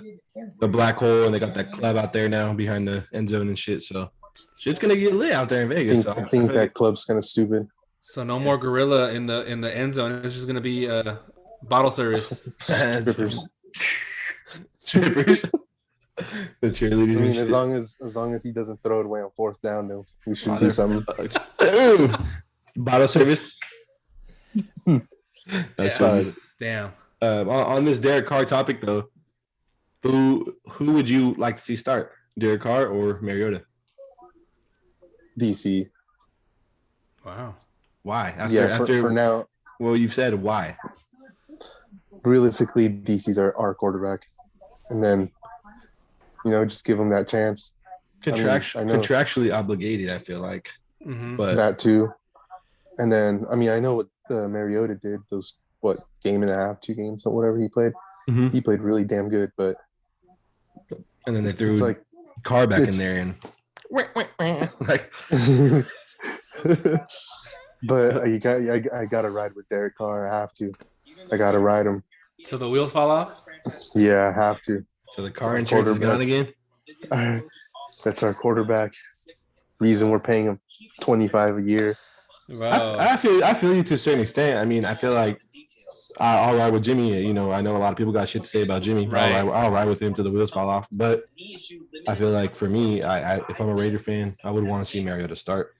black hole, and they got that club out there now behind the end zone and shit. So shit's going to get lit out there in Vegas. I think that club's kind of stupid. So no more gorilla in the end zone. It's just gonna be bottle service. Strippers. Strippers. The cheerleaders. I mean, as long as he doesn't throw it away on fourth down, though, we should do something. Bottle service. That's fine. Damn. On this Derek Carr topic, though, who would you like to see start, Derek Carr or Mariota? DC. Wow. Why? For now. Well, you've said why. Realistically, DC's our quarterback, and then just give him that chance. Contractually obligated, I feel like. Mm-hmm. But that too, and then I know what Mariota did. Those game and a half, 2 games, or whatever he played. Mm-hmm. He played really damn good, but and then they threw Carr back in there and like. But I gotta ride with Derek Carr. I have to. I gotta ride him. So the wheels fall off? Yeah, I have to. So the car insurance is gone again? That's our quarterback. Reason we're paying him $25 a year. Wow. I feel you to a certain extent. I mean, I feel like I'll ride with Jimmy. You know, I know a lot of people got shit to say about Jimmy. Right. I'll ride with him till the wheels fall off. But I feel like for me, if I'm a Raider fan, I would want to see Mariota start.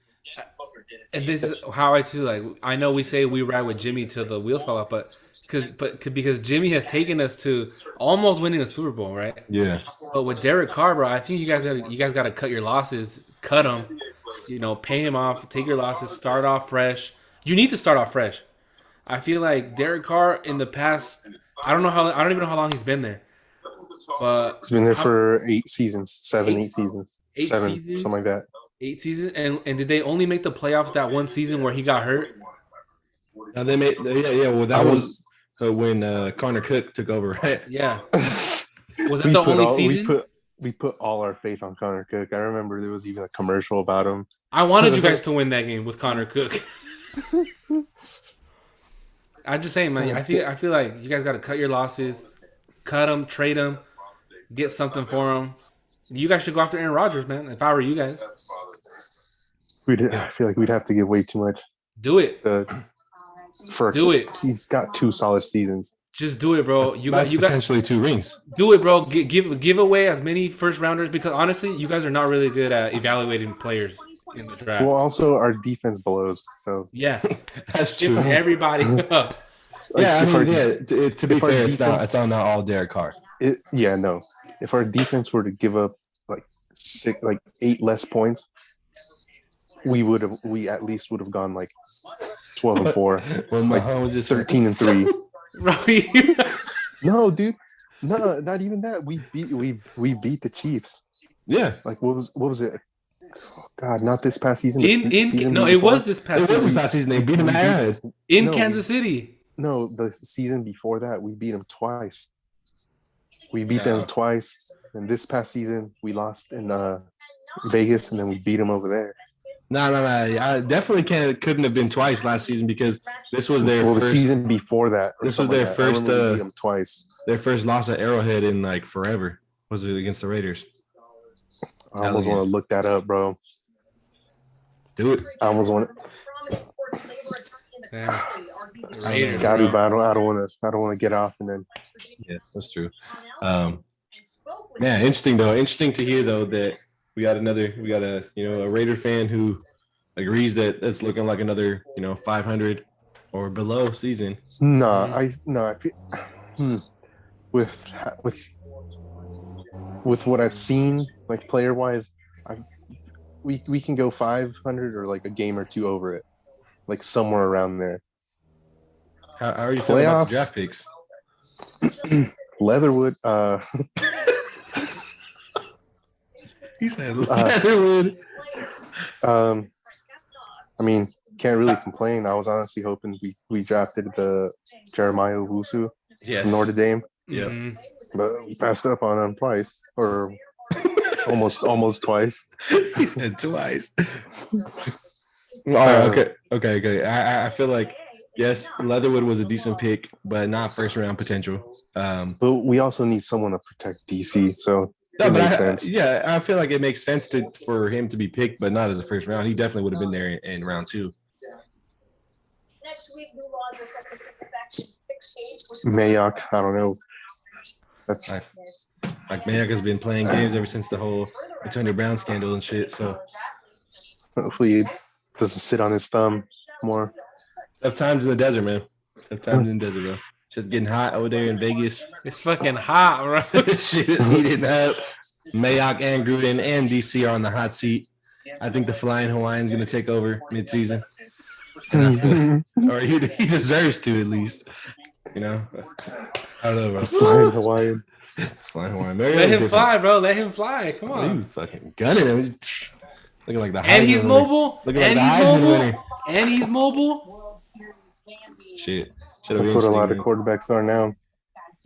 And this is how I too like. I know we say we ride with Jimmy till the wheels fall off, but because Jimmy has taken us to almost winning a Super Bowl, right? Yeah. But with Derek Carr, bro, I think you guys got to cut your losses, cut him, you know, pay him off, take your losses, start off fresh. You need to start off fresh. I feel like Derek Carr in the past, I don't even know how long he's been there, but He's been there for 8 seasons, 8 seasons, 7, seasons? something like that. 8 seasons, and did they only make the playoffs that one season where he got hurt? Now they made Well, that was when Connor Cook took over, right? Yeah. Was that the only season? We put all our faith on Connor Cook. I remember there was even a commercial about him. I wanted you guys to win that game with Connor Cook. I'm just saying, man. I feel like you guys got to cut your losses, cut him, trade him, get something for him. You guys should go after Aaron Rodgers, man. If I were you guys, I feel like we'd have to give way too much. Do it. Do it. He's got 2 solid seasons. Just do it, bro. You got potentially 2 rings. Do it, bro. Give away as many first rounders because honestly, you guys are not really good at evaluating players in the draft. Well, also our defense blows. So yeah, that's true. Everybody up. Yeah, I mean, to be fair, it's not all Derek Carr. No. If our defense were to give up like 8 less points, we at least would have gone like 12-4, when like Mahomes is 13-3. Right? No, dude. No, not even that. We beat the Chiefs. Yeah. Like what was it? Oh, God, not this past season. It was this past season. It was this past season. They beat him at Kansas City. No, the season before that, we beat them twice. We beat them twice, and this past season we lost in Vegas, and then we beat them over there. No. I definitely couldn't have been twice last season because this was their the season before that. This was their first. We beat them twice. Their first loss at Arrowhead in like forever. Was it against the Raiders? I almost want to look that up, bro. Do it. I almost want to. Raiders, got to, but I don't want to get off and then. Yeah, that's true. Interesting though. Interesting to hear though that we got a Raider fan who agrees that it's looking like another 500 or below season. With what I've seen, like player wise, we can go 500 or like a game or 2 over it, like somewhere around there. How are you feeling about the draft picks? Leatherwood. He said Leatherwood. I mean, can't really complain. I was honestly hoping we drafted the Jeremiah Owusu from Notre Dame. Yeah. Mm-hmm. But we passed up on him twice, or almost twice. He said twice. All right, okay. I feel like yes, Leatherwood was a decent pick, but not first round potential. But we also need someone to protect DC, so it makes sense. I feel like it makes sense for him to be picked, but not as a first round. He definitely would have been there in round 2. Next week, new laws are set to take effect in 6 states. Mayock, I don't know. That's like Mayock has been playing games ever since the whole Antonio Brown scandal and shit. So hopefully he doesn't sit on his thumb more. Tough times in the desert, man. Tough times in the desert, bro. Just getting hot over there in Vegas. It's fucking hot, bro. Shit is heating up. Mayock and Gruden and DC are on the hot seat. I think the Flying Hawaiian's going to take over mid-season. Or he deserves to at least. I don't know, bro. Flying Hawaiian. Flying Hawaiian. Let him fly, bro. Let him fly. Come on. You fucking gunning him. Looking like the Heisman and he's mobile. Looking like the Heisman winner. And he's mobile. Shit. That's what a lot of quarterbacks are now.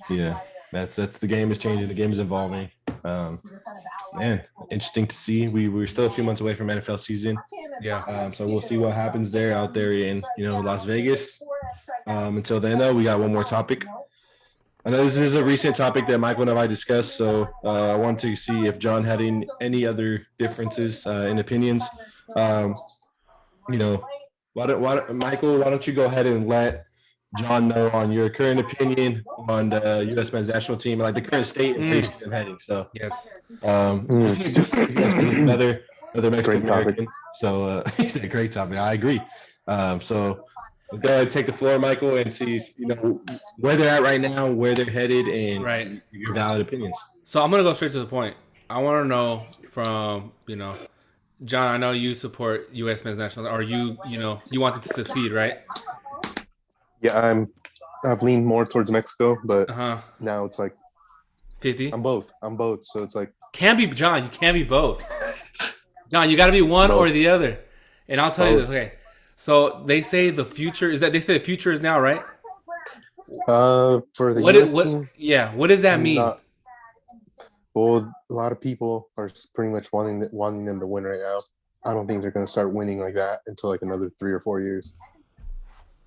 Yeah. That's the game is changing. The game is evolving. Man, interesting to see. We're still a few months away from NFL season. Yeah. So we'll see what happens there out there in Las Vegas. Until then, though, we got one more topic. I know this is a recent topic that Michael and I discussed, so I want to see if John had any other differences in opinions. Michael, why don't you go ahead and let John know on your current opinion on the U.S. men's national team, like the current state and places they're heading. So, Yes. another Mexican Great topic. American. So he said, "Great topic." I agree. So we'll go ahead and take the floor, Michael, and see where they're at right now, where they're headed, and Right. your valid opinions. So I'm gonna go straight to the point. I want to know from John. I know you support U.S. men's national, or you want them to succeed, right? Yeah, I've leaned more towards Mexico, but Now it's like 50. I'm both. So it's like Can't be John. You can't be both. John, you got to be one or the other. And I'll tell you this. Okay, so they say the future is now, right? For the US team, yeah. What does that mean? Well, a lot of people are pretty much wanting them to win right now. I don't think they're going to start winning like that until like another 3 or 4 years.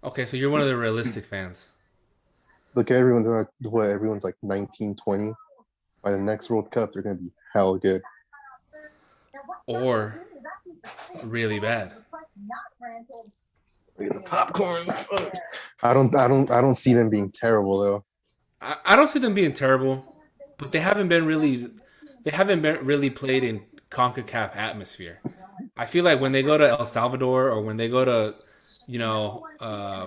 Okay, so you're one of the realistic fans. Look, everyone's like 19, 20. By the next World Cup, they're going to be hella good. Or really bad. Look at the popcorn. I don't see them being terrible though. I don't see them being terrible, but they haven't been really played in CONCACAF atmosphere. I feel like when they go to El Salvador or when they go to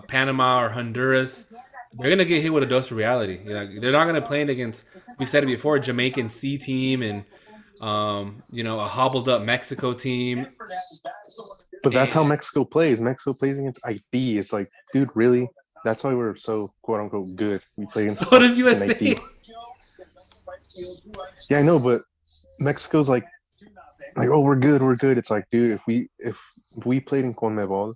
Panama or Honduras, they're gonna get hit with a dose of reality. They're not gonna play it against, we said it before, a Jamaican C team and a hobbled up Mexico team. But that's how Mexico plays. Mexico plays against IB. It's like, dude, really? That's why we're so quote unquote good. We play against. So does USA. Yeah, I know, but Mexico's like, oh, we're good. It's like, dude, if we played in CONMEBOL,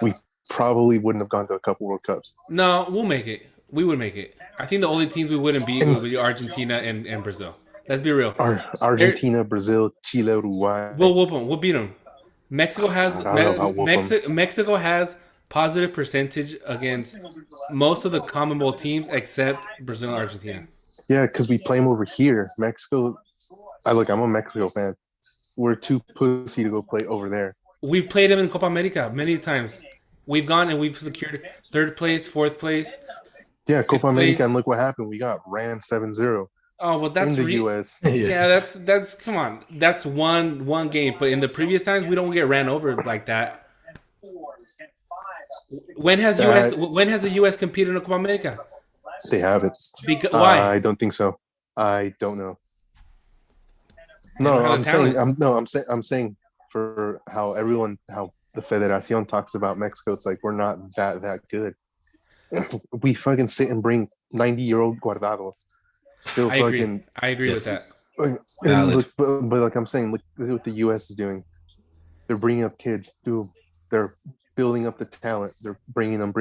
we probably wouldn't have gone to a couple World Cups. No, we'll make it. We would make it. I think the only teams we wouldn't beat would be Argentina and Brazil. Let's be real. Argentina, Brazil, Chile, Uruguay. We'll whoop them. We'll beat them. Mexico has Mexico has positive percentage against most of the CONMEBOL teams except Brazil and Argentina. Yeah, because we play them over here. Mexico. I'm a Mexico fan. We're too pussy to go play over there. We've played them in Copa America many times. We've gone and we've secured 3rd place, 4th place. Yeah, Copa America, and look what happened. We got ran 7-0. Oh well, that's in the U.S. Yeah, that's come on. That's one game, but in the previous times we don't get ran over like that. When has the U.S. competed in a Copa America? They haven't. Why? I don't think so. I don't know. No, I'm saying for how the Federación talks about Mexico, it's like we're not that good. We fucking sit and bring 90-year-old Guardado. Still I agree with that. But like I'm saying, look what the U.S. is doing. They're bringing up kids. Dude, they're building up the talent. They're bringing them.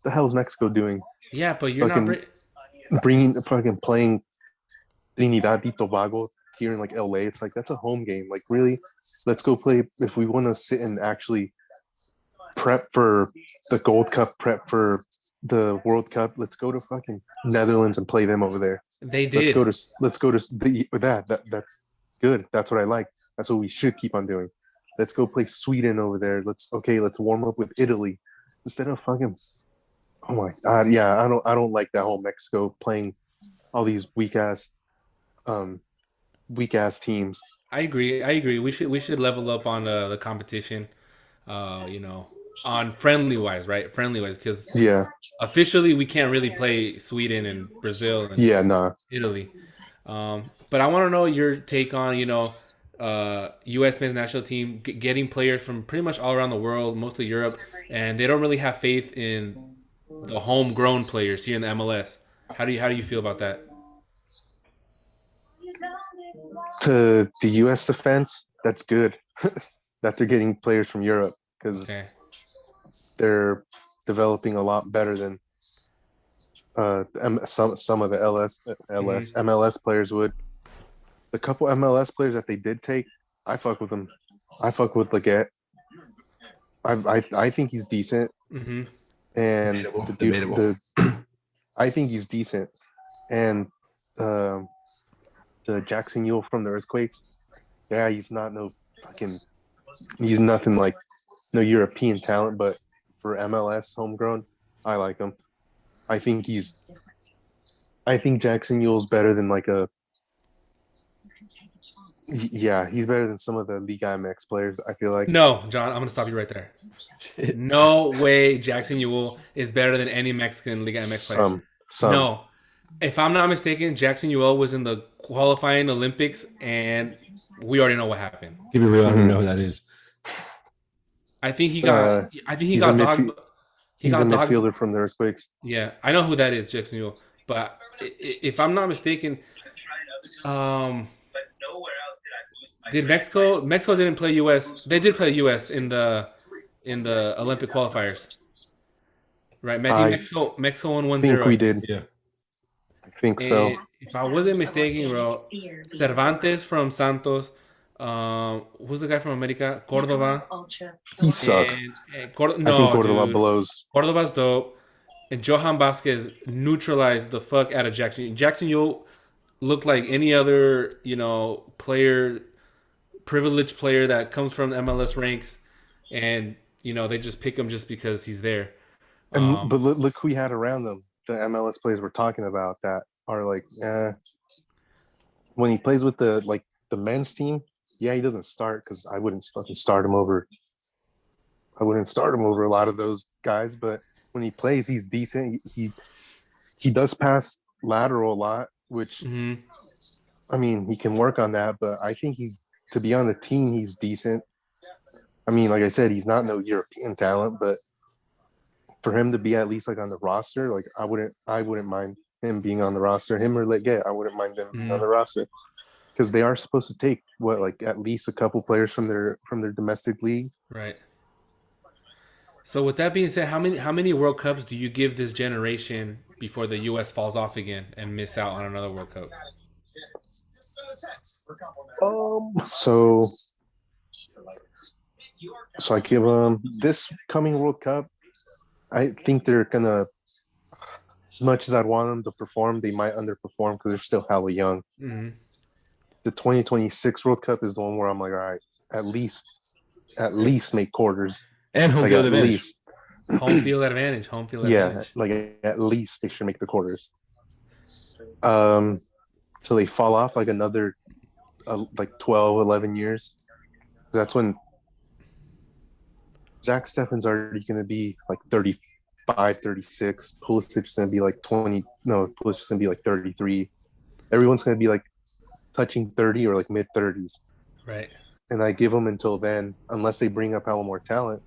The hell is Mexico doing? Yeah, but you're not playing Trinidad y Tobago here in like LA. It's like that's a home game. Like really, let's go play. If we want to sit and actually prep for the Gold Cup, prep for the World Cup, let's go to fucking Netherlands and play them over there. They did. Let's go to that's good. That's what I like. That's what we should keep on doing. Let's go play Sweden over there. Let's warm up with Italy instead of fucking. Oh my god, yeah, I don't like that whole Mexico playing all these weak ass teams. I agree. We should level up on the competition. On friendly wise, right? Friendly wise, because officially we can't really play Sweden and Brazil and Italy. But I want to know your take on U.S. men's national team getting players from pretty much all around the world, mostly Europe, and they don't really have faith in the homegrown players here in the MLS. How do you feel about that? To the U.S. defense, that's good that they're getting players from Europe because they're developing a lot better than some of the MLS players would. The couple MLS players that they did take, I fuck with them. I fuck with Leggett. I think he's decent. Mm-hmm. And I think he's decent. And the Jackson Yule from the Earthquakes, he's nothing like no European talent, but for MLS homegrown, I like him. I think Jackson Yule's better than like a. Yeah, he's better than some of the League IMX players. I feel like No, John, I'm gonna stop you right there. No way, Jackson Ewell is better than any Mexican Liga MX player. some. No, if I'm not mistaken, Jackson Ewell was in the qualifying Olympics, and we already know what happened. Keep it real. I don't even know who that is. I think he got. I think he he's got a dog. He He's a got dog. midfielder from the Earthquakes. Yeah, I know who that is, Jackson Ewell. But if I'm not mistaken, did Mexico didn't play US? They did play US in the Olympic qualifiers, right? I think Mexico won 1-0. I think we did. Yeah. I think so. If I wasn't mistaken, bro, Cervantes from Santos. Who's the guy from America? Cordova. He sucks. And I think Cordova blows. Cordova's dope. And Johan Vasquez neutralized the fuck out of Jackson. Jackson Yule looked like any other, player, privileged player that comes from MLS ranks, and they just pick him just because he's there. But look who we had around them. The MLS players we're talking about that are like, when he plays with the men's team, yeah, he doesn't start because I wouldn't fucking start him over. I wouldn't start him over a lot of those guys, but when he plays, he's decent. He does pass lateral a lot, which I mean, he can work on that, but I think to be on the team, he's decent. I mean, like I said, he's not no European talent, but for him to be at least like on the roster, like I wouldn't mind him being on the roster. Him or Leggett, I wouldn't mind them being on the roster. Because they are supposed to take at least a couple players from their domestic league. Right. So with that being said, how many World Cups do you give this generation before the U.S. falls off again and miss out on another World Cup? So I give them this coming World Cup. I think they're gonna, as much as I'd want them to perform, they might underperform because they're still hella young. Mm-hmm. The 2026 World Cup is the one where I'm like, all right, at least make quarters. And home field advantage. Home field advantage. Yeah, like at least they should make the quarters. So they fall off like another 12, 11 years. That's when Zach Steffen's already going to be like 35, 36. Pulisic's going to be like 20. No, Pulisic's going to be like 33. Everyone's going to be like touching 30 or like mid 30s. Right. And I give them until then, unless they bring up hella more talent.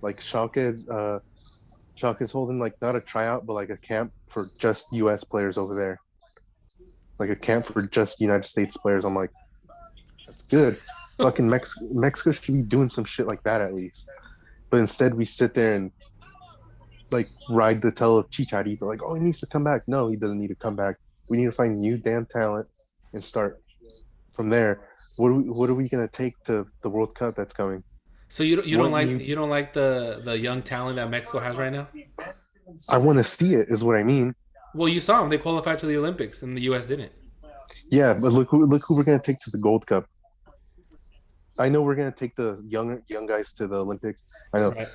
Like Schalke is holding like not a tryout, but like a camp for just U.S. players over there. Like a camp for just United States players. I'm like, that's good. Fucking Mexico should be doing some shit like that at least. But instead we sit there and like ride the tail of Chicharito. Like, oh, he needs to come back. No, he doesn't need to come back. We need to find new damn talent and start from there. What are we gonna take to the World Cup that's coming? So you don't like the young talent that Mexico has right now? I want to see it, is what I mean. Well, you saw them. They qualified to the Olympics, and the U.S. didn't. Yeah, but look who we're gonna take to the Gold Cup. I know we're gonna take the young guys to the Olympics. I know, right.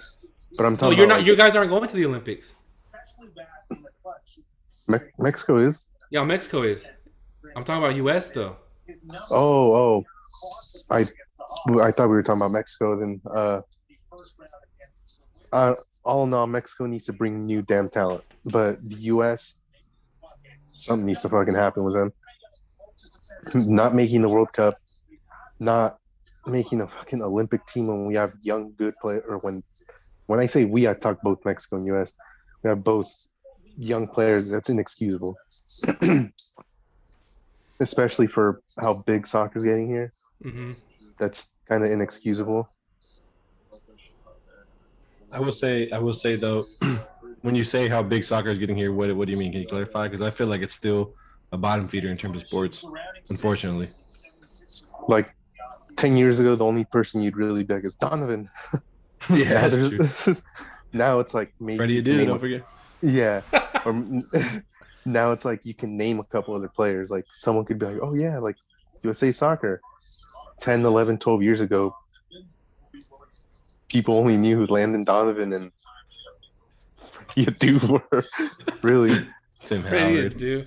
But I'm talking. No, you're not. Your guys aren't going to the Olympics. Mexico is. Yeah, Mexico is. I'm talking about U.S. though. Oh, I thought we were talking about Mexico. Then, all in all, Mexico needs to bring new damn talent, but the U.S. something needs to fucking happen with them. Not making the World Cup, not making a fucking Olympic team when we have young, good players. Or when I say we, I talk both Mexico and U.S. We have both young players. That's inexcusable. Especially for how big soccer's getting here. Mm-hmm. That's kind of inexcusable. I will say though, when you say how big soccer is getting here, what do you mean? Can you clarify? Because I feel like it's still a bottom feeder in terms of sports, unfortunately. Like 10 years ago, the only person you'd really beg is Donovan. Yeah, that's true. Now it's like maybe Freddie Adu, don't forget. Yeah. Or now it's like you can name a couple other players. Like someone could be like, oh yeah, like USA Soccer. 10, 11, 12 years ago, people only knew Landon Donovan and You do really. Tim Pretty Howard. do.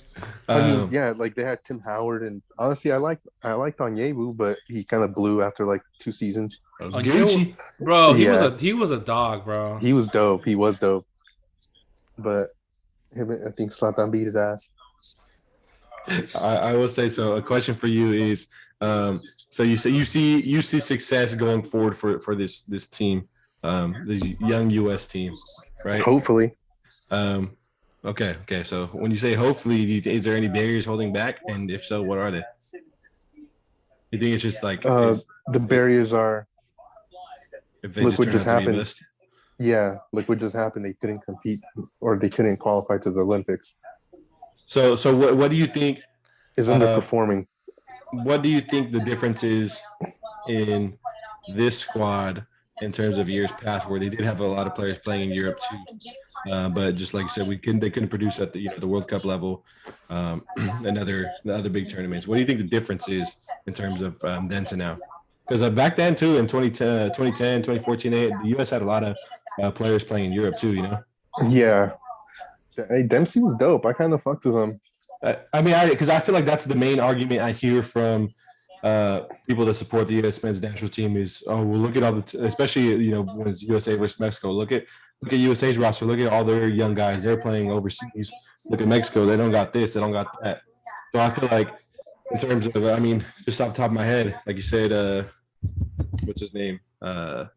I mean, yeah, like they had Tim Howard, and honestly, I liked Onyewu, but he kind of blew after like 2 seasons. Gucci. Bro, he Yeah. was a dog, bro. He was dope. He was dope, but I think Zlatan beat his ass. I will say so. A question for you is, so you say you see success going forward for this team, the young U.S. team, right? Hopefully, Okay. So when you say hopefully, is there any barriers holding back? And if so, what are they? You think it's just like the barriers are. if they Look what turn just out to be happened. missed? Yeah, look what just happened. They couldn't compete, or they couldn't qualify to the Olympics. So what do you think? Is underperforming. What do you think the difference is in this squad in terms of years past, where they did have a lot of players playing in Europe too, but just like you said, they couldn't produce at the the World Cup level, the other big tournaments. What do you think the difference is in terms of then to now? Because back then too, in 2010, 2014, the U.S. had a lot of players playing in Europe too. Yeah, hey, Dempsey was dope. I kind of fucked with him. I mean, because I feel like that's the main argument I hear from people that support the U.S. men's national team is, oh, well, look at all especially when it's USA versus Mexico. Look at USA's roster. Look at all their young guys. They're playing overseas. Look at Mexico. They don't got this. They don't got that. So I feel like in terms of, I mean, just off the top of my head, like you said, what's his name?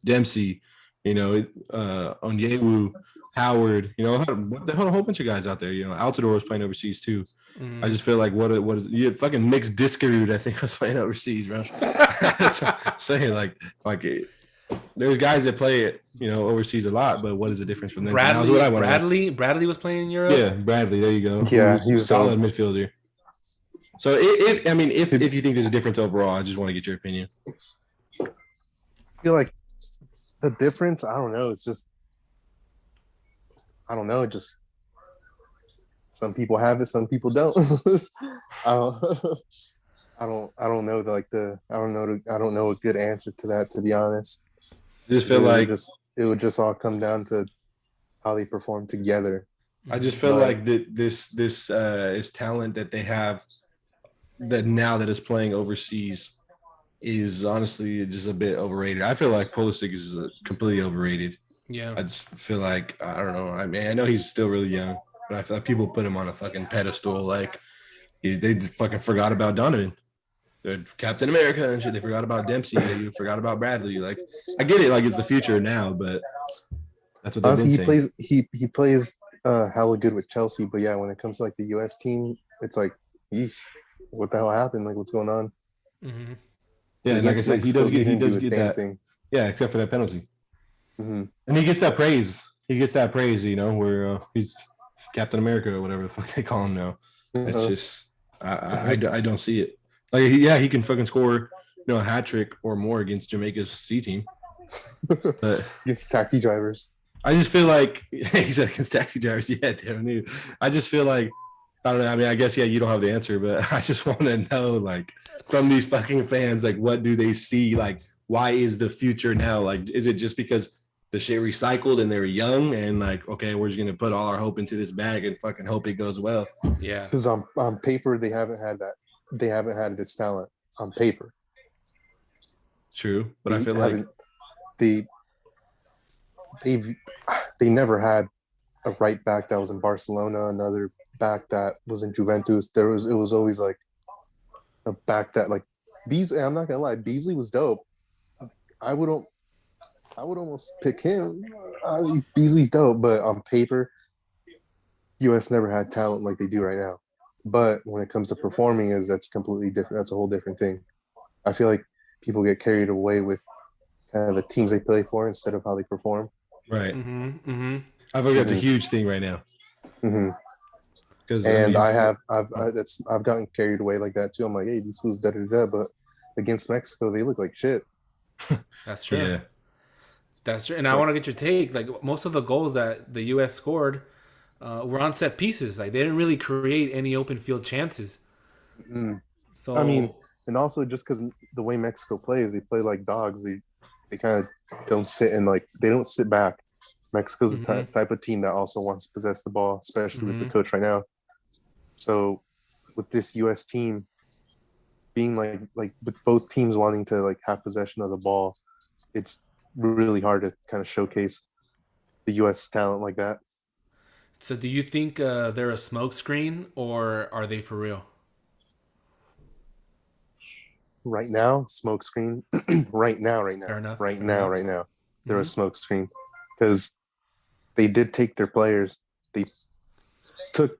Dempsey. Onyewu. Howard, a whole bunch of guys out there. Altidore was playing overseas too. I just feel like what is you had fucking mixed Diskerud, I think, was playing overseas, bro. That's what I'm saying. Like there's guys that play it, overseas a lot, but what is the difference from them? Bradley was playing in Europe. Yeah, Bradley. There you go. Yeah, he was solid midfielder. So if you think there's a difference overall, I just want to get your opinion. I feel like the difference, I don't know. It's just. I don't know. Just some people have it, some people don't. I don't know. I don't know a good answer to that. To be honest, I just feel like it would just all come down to how they perform together. I just feel like this is talent that they have that now that is playing overseas is honestly just a bit overrated. I feel like Pulisic is completely overrated. Yeah, I just feel like I don't know. I mean, I know he's still really young, but I feel like people put him on a fucking pedestal. Like they fucking forgot about Donovan, Captain America, and shit. They forgot about Dempsey. They forgot about Bradley. Like I get it, like it's the future now, but that's what honestly, he plays. He plays hella good with Chelsea, but yeah, when it comes to like the U.S. team, it's like, yeesh, what the hell happened? Like, what's going on? Mm-hmm. Yeah, and like I said, he does get that thing. Yeah, except for that penalty. Mm-hmm. And he gets that praise. Where he's Captain America or whatever the fuck they call him now. It's just I don't see it. Like he can fucking score a hat trick or more against Jamaica's C team. But against taxi drivers. I just feel like he's against taxi drivers. Yeah, damn you. I just feel like I don't know. I mean, I guess you don't have the answer, but I just want to know, like, from these fucking fans, like, what do they see? Like, why is the future now? Like, is it just because the shit recycled and they're young and like, okay, we're just gonna put all our hope into this bag and fucking hope it goes well? Yeah. Because on paper they haven't had that. They haven't had this talent on paper. True, but I feel like they never had a right back that was in Barcelona, another back that was in Juventus. It was always like a back that like Beasley. I'm not gonna lie, Beasley was dope. I would almost pick him. Beasley's dope, but on paper, US never had talent like they do right now. But when it comes to performing, that's completely different. That's a whole different thing. I feel like people get carried away with the teams they play for instead of how they perform. Right. Mm-hmm. Mm-hmm. I think that's a huge thing right now. Mm-hmm. And I've gotten carried away like that too. I'm like, hey, these fools da da da. But against Mexico, they look like shit. That's true. Yeah. That's true. And I want to get your take. Like most of the goals that the U.S. scored were on set pieces. Like they didn't really create any open field chances. Mm. So I mean, and also just because the way Mexico plays, they play like dogs. They kind of don't sit and like they don't sit back. Mexico's the type of team that also wants to possess the ball, especially with the coach right now. So with this U.S. team being like with both teams wanting to like have possession of the ball, it's really hard to kind of showcase the U.S. talent like that. So do you think they're a smokescreen or are they for real? Right now, smoke screen. right now, Fair enough. right now, they're a smoke screen because they did take their players. They took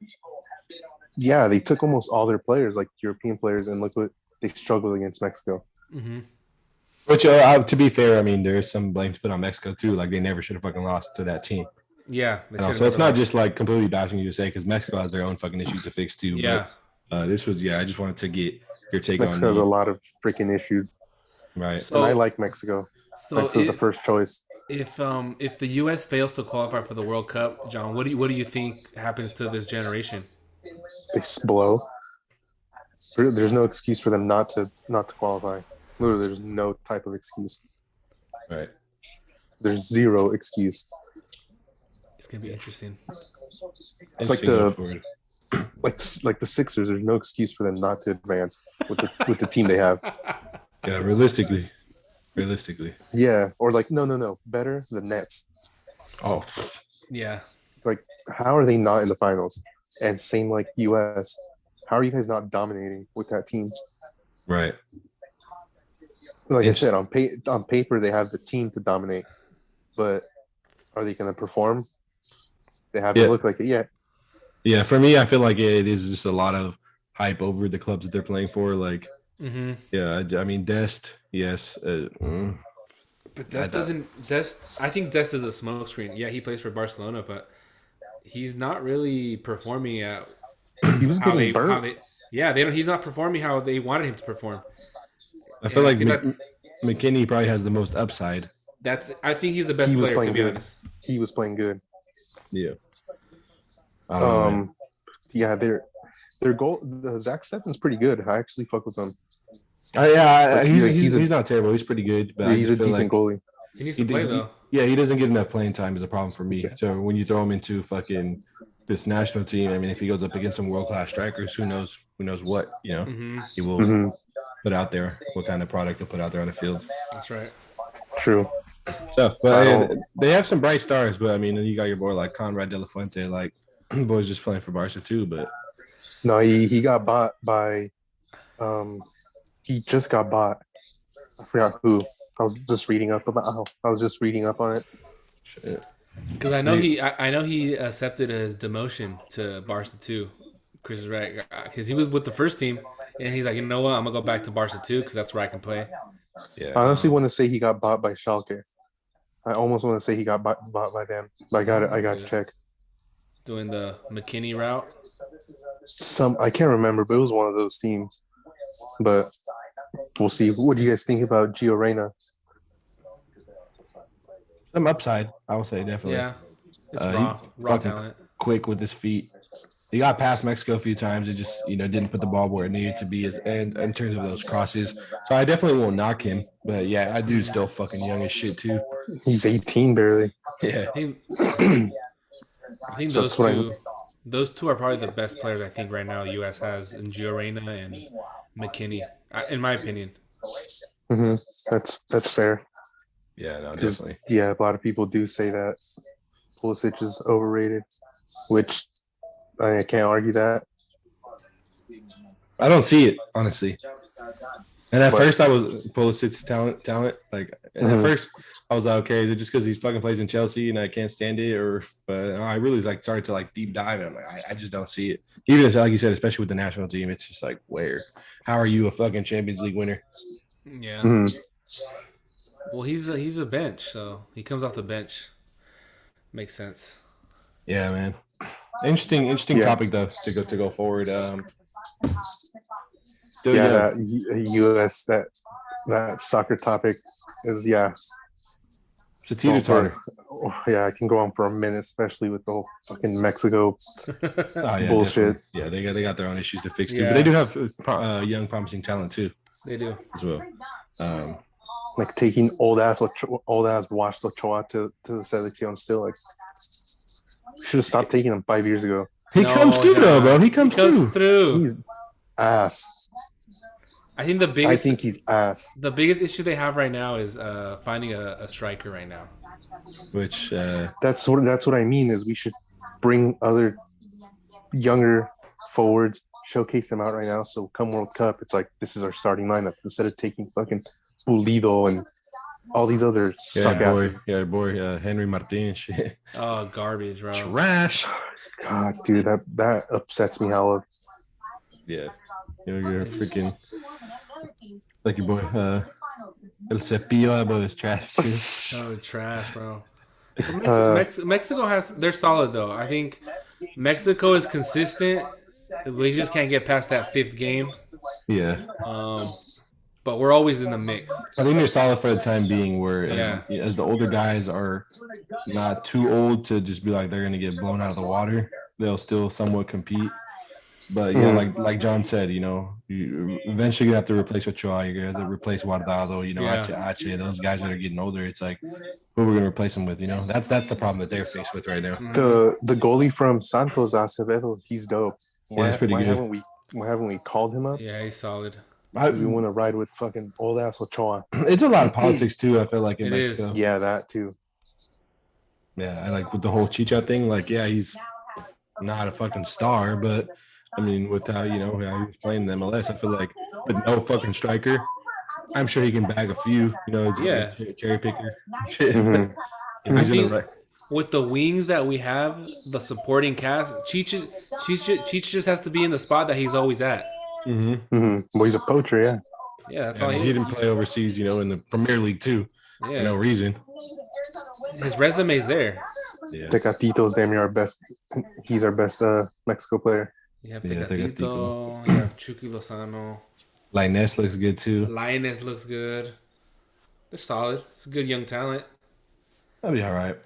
almost all their players, like European players, and look what they struggled against Mexico. Which, to be fair, I mean, there's some blame to put on Mexico too. Like they never should have fucking lost to that team. Yeah. So it's not just like completely bashing USA because Mexico has their own fucking issues to fix too. Yeah. But this was, I just wanted to get your take Mexico on has a lot of freaking issues. Right. So, and I like Mexico. So Mexico's the first choice. If the U.S. fails to qualify for the World Cup, John, what do you think happens to this generation? They blow. There's no excuse for them not to qualify. Literally, there's no type of excuse. Right. There's zero excuse. It's gonna be interesting. It's like the Sixers. There's no excuse for them not to advance with the team they have. Yeah, realistically. Yeah, or like no. Better the Nets. Oh. Yeah. Like, how are they not in the finals? And same like US. How are you guys not dominating with that team? Right. Like I said, on paper they have the team to dominate, but are they going to perform? They haven't looked like it yet. Yeah, for me, I feel like it is just a lot of hype over the clubs that they're playing for. Like, yeah, I mean, Dest, yes. But Dest doesn't. Dest, I think Dest is a smokescreen. Yeah, he plays for Barcelona, but he's not really performing at. He was getting burnt. He's not performing how they wanted him to perform. I feel like McKinney probably has the most upside. I think he's the best player, to be honest. He was playing good. Yeah. Yeah, their goal. Zach Steffen's pretty good. I actually fuck with him. He's not terrible. He's pretty good. But he's a decent goalie. He needs to play though. He doesn't get enough playing time is a problem for me. Yeah. So when you throw him into fucking this national team, I mean, if he goes up against some world class strikers, who knows what he will put out there, what kind of product he'll put out there on the field. That's right. True. So, but they have some bright stars. But I mean, you got your boy like Conrad De La Fuente, like boy's just playing for Barca too. But no, he got bought by. He just got bought. I forgot who. I was just reading up on it. Because I know he accepted his demotion to Barca too. Chris is right, because he was with the first team, and he's like, you know what, I'm gonna go back to Barca too because that's where I can play. Yeah. I honestly want to say he got bought by Schalke. I almost want to say he got bought by them. But I got to check. Doing the McKinney route. I can't remember, but it was one of those teams. But we'll see. What do you guys think about Gio Reyna? Some upside, I would say, definitely. Yeah, it's raw talent. Quick with his feet. He got past Mexico a few times. It just, didn't put the ball where it needed to be in terms of those crosses. So I definitely won't knock him. But yeah, that dude's still fucking young as shit too. He's 18 barely. Yeah. I think those two are probably the best players I think right now the U.S. has in Gio Reyna and McKinney, in my opinion. Mm-hmm. That's fair. Yeah, no, definitely. Yeah, a lot of people do say that Pulisic is overrated, which I can't argue that. I don't see it, honestly. And at first, I was Pulisic's talent. Like at first, I was like, okay, is it just because he fucking plays in Chelsea and I can't stand it, but I really started to deep dive, and I'm like, I just don't see it. Even like you said, especially with the national team, it's just like, how are you a fucking Champions League winner? Yeah. Well, he's a bench, so he comes off the bench. Makes sense. Yeah, man. Interesting topic though to go forward. That U.S. that soccer topic is it's a teeter-totter. Yeah, I can go on for a minute, especially with the whole fucking Mexico bullshit. Definitely. Yeah, they got their own issues to fix too, but they do have young, promising talent too. They do as well. like taking old ass Washed Ochoa to the selección still. Like, we should have stopped taking him 5 years ago. He comes through, though, bro. He comes through. He's ass. I think he's ass. The biggest issue they have right now is finding a striker right now. Which that's what I mean is we should bring other younger forwards, showcase them out right now. So come World Cup, it's like this is our starting lineup instead of taking fucking Pulido and all these other suck asses. Yeah, boy, Henry Martin and shit. Oh, garbage, bro. Trash. God, dude, that upsets me hella. Yeah, you're freaking like your boy. El Cepillo about his trash. Oh, trash, bro. Mexico they're solid though. I think Mexico is consistent. We just can't get past that 5th game. Yeah. But we're always in the mix. I think they're solid for the time being. As the older guys are not too old to just be like they're gonna get blown out of the water, they'll still somewhat compete. But yeah, like John said, you eventually you have to replace Ochoa. You're gonna have to replace Guardado. Ache. Those guys that are getting older. It's like who we're gonna replace them with. That's the problem that they're faced with right now. The goalie from Santos, Acevedo, he's dope. He's pretty good. Why haven't we called him up? Yeah, he's solid. We want to ride with fucking old ass Ochoa. It's a lot of politics too. I feel like in Mexico. Yeah, that too. Yeah, I like with the whole Chicha thing. Like, yeah, he's not a fucking star, but I mean, with how how he's playing in the MLS, I feel like with no fucking striker, I'm sure he can bag a few. Cherry picker. Mm-hmm. I think with the wings that we have, the supporting cast, Chicha just has to be in the spot that he's always at. Mm-hmm. Mm-hmm. Well, he's a poacher, yeah. Yeah, that's all he didn't play overseas, in the Premier League too. Yeah. For no reason. His resume's there. Yeah. Tecatito's damn near our best. He's our best Mexico player. You have Tecatito. You have Chucky Lozano. Lainez looks good too. Lainez looks good. They're solid. It's a good young talent. That'll be all right.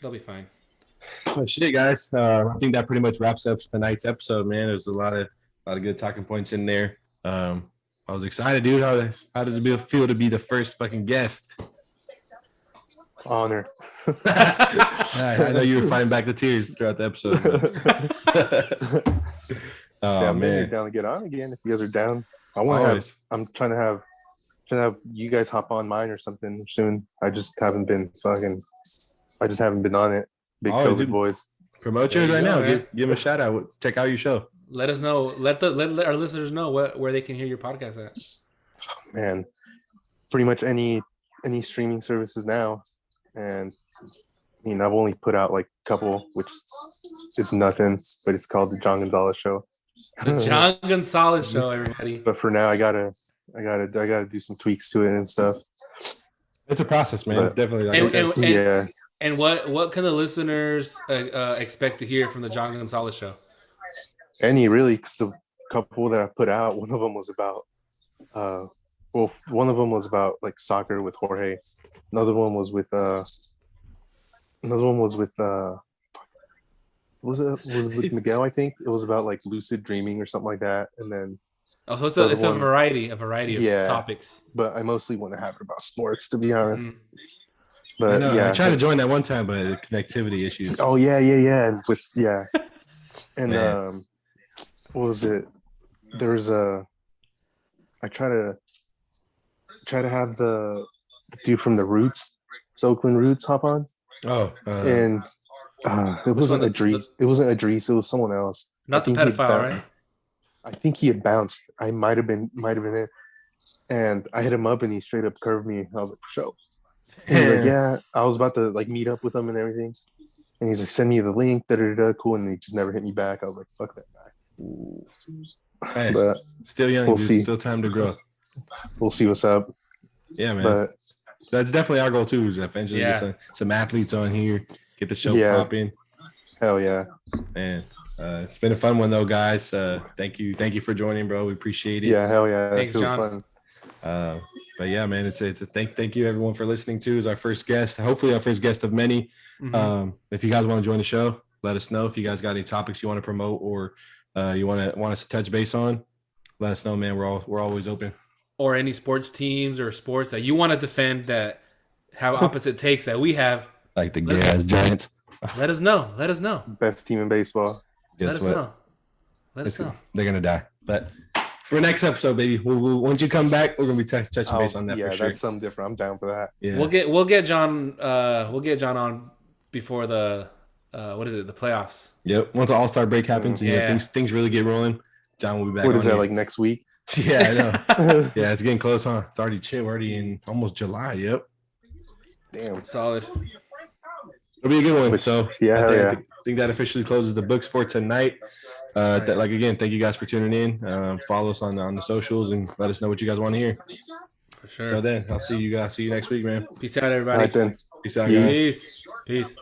They'll be fine. Well, shit, guys. I think that pretty much wraps up tonight's episode, man. There's a lot of good talking points in there. I was excited, dude. How does it feel to be the first fucking guest? Honor. I know you were fighting back the tears throughout the episode. I'm down to get on again if you guys are down. I'm trying to have you guys hop on mine or something soon. I just haven't been on it. Big COVID boys. Promote yours right now. Give them a shout out. Check out your show. Let us know. Let our listeners know where they can hear your podcast at. Oh, man, pretty much any streaming services now, and I mean I've only put out like a couple, which is nothing, but it's called the John Gonzalez Show. The John Gonzalez Show, everybody. But for now, I gotta do some tweaks to it and stuff. It's a process, man. It's definitely yeah. And what can the listeners expect to hear from the John Gonzalez Show? Any really, because the couple that I put out, one of them was about like soccer with Jorge. Another one was with was it with Miguel? I think it was about like lucid dreaming or something like that. And then so it's a variety of topics. But I mostly want to have it about sports, to be honest. Mm-hmm. But I tried to join that one time, but the connectivity issues. Oh yeah. And what was it? There's I try to have the dude from the Roots, the Oakland Roots, hop on. And it wasn't Idris. It wasn't Idris. It was someone else. Not the pedophile, right? I think he had bounced. I might have been it. And I hit him up, and he straight up curved me. I was like, for sure. And he's like, yeah. I was about to like meet up with him and everything. And he's like, send me the link. Cool. And he just never hit me back. I was like, fuck that guy. Hey, but still young. We'll dude. see. Still time to grow. We'll see what's up. Yeah, man. But that's definitely our goal too. Is eventually get some athletes on here, get the show popping. Hell yeah, man. It's been a fun one though, guys. Thank you for joining, bro. We appreciate it. Yeah, hell yeah. Thanks, John. Fun. But yeah, man, it's a thank you everyone for listening to. Is our first guest, hopefully our first guest of many. Mm-hmm. If you guys want to join the show, let us know. If you guys got any topics you want to promote or you want us to touch base on, let us know, man. We're always open. or any sports teams or sports that you want to defend that have opposite takes that we have, Like the gay ass Giants. let us know. Let us know. Best team in baseball. Let us know. Let us know. They're gonna die. But for next episode, baby, once you come back, we're gonna be touching base on that. Yeah, for sure. that's something different. I'm down for that. Yeah. We'll get John on before the what is it, the playoffs. Yep. Once the All-Star break happens and Yeah. things really get rolling, John will be back. What is that, here. like next week? Yeah, I know. Yeah, it's getting close, huh? It's already chill. We're already in almost July. Yep. Damn. Solid. It'll be a good one. So Yeah, I think that officially closes the books for tonight. Right. Again, thank you guys for tuning in. Follow us on the socials and let us know what you guys want to hear. For sure. So then, I'll see you guys. See you next week, man. Peace out, All everybody. right then. Peace out, guys. Peace.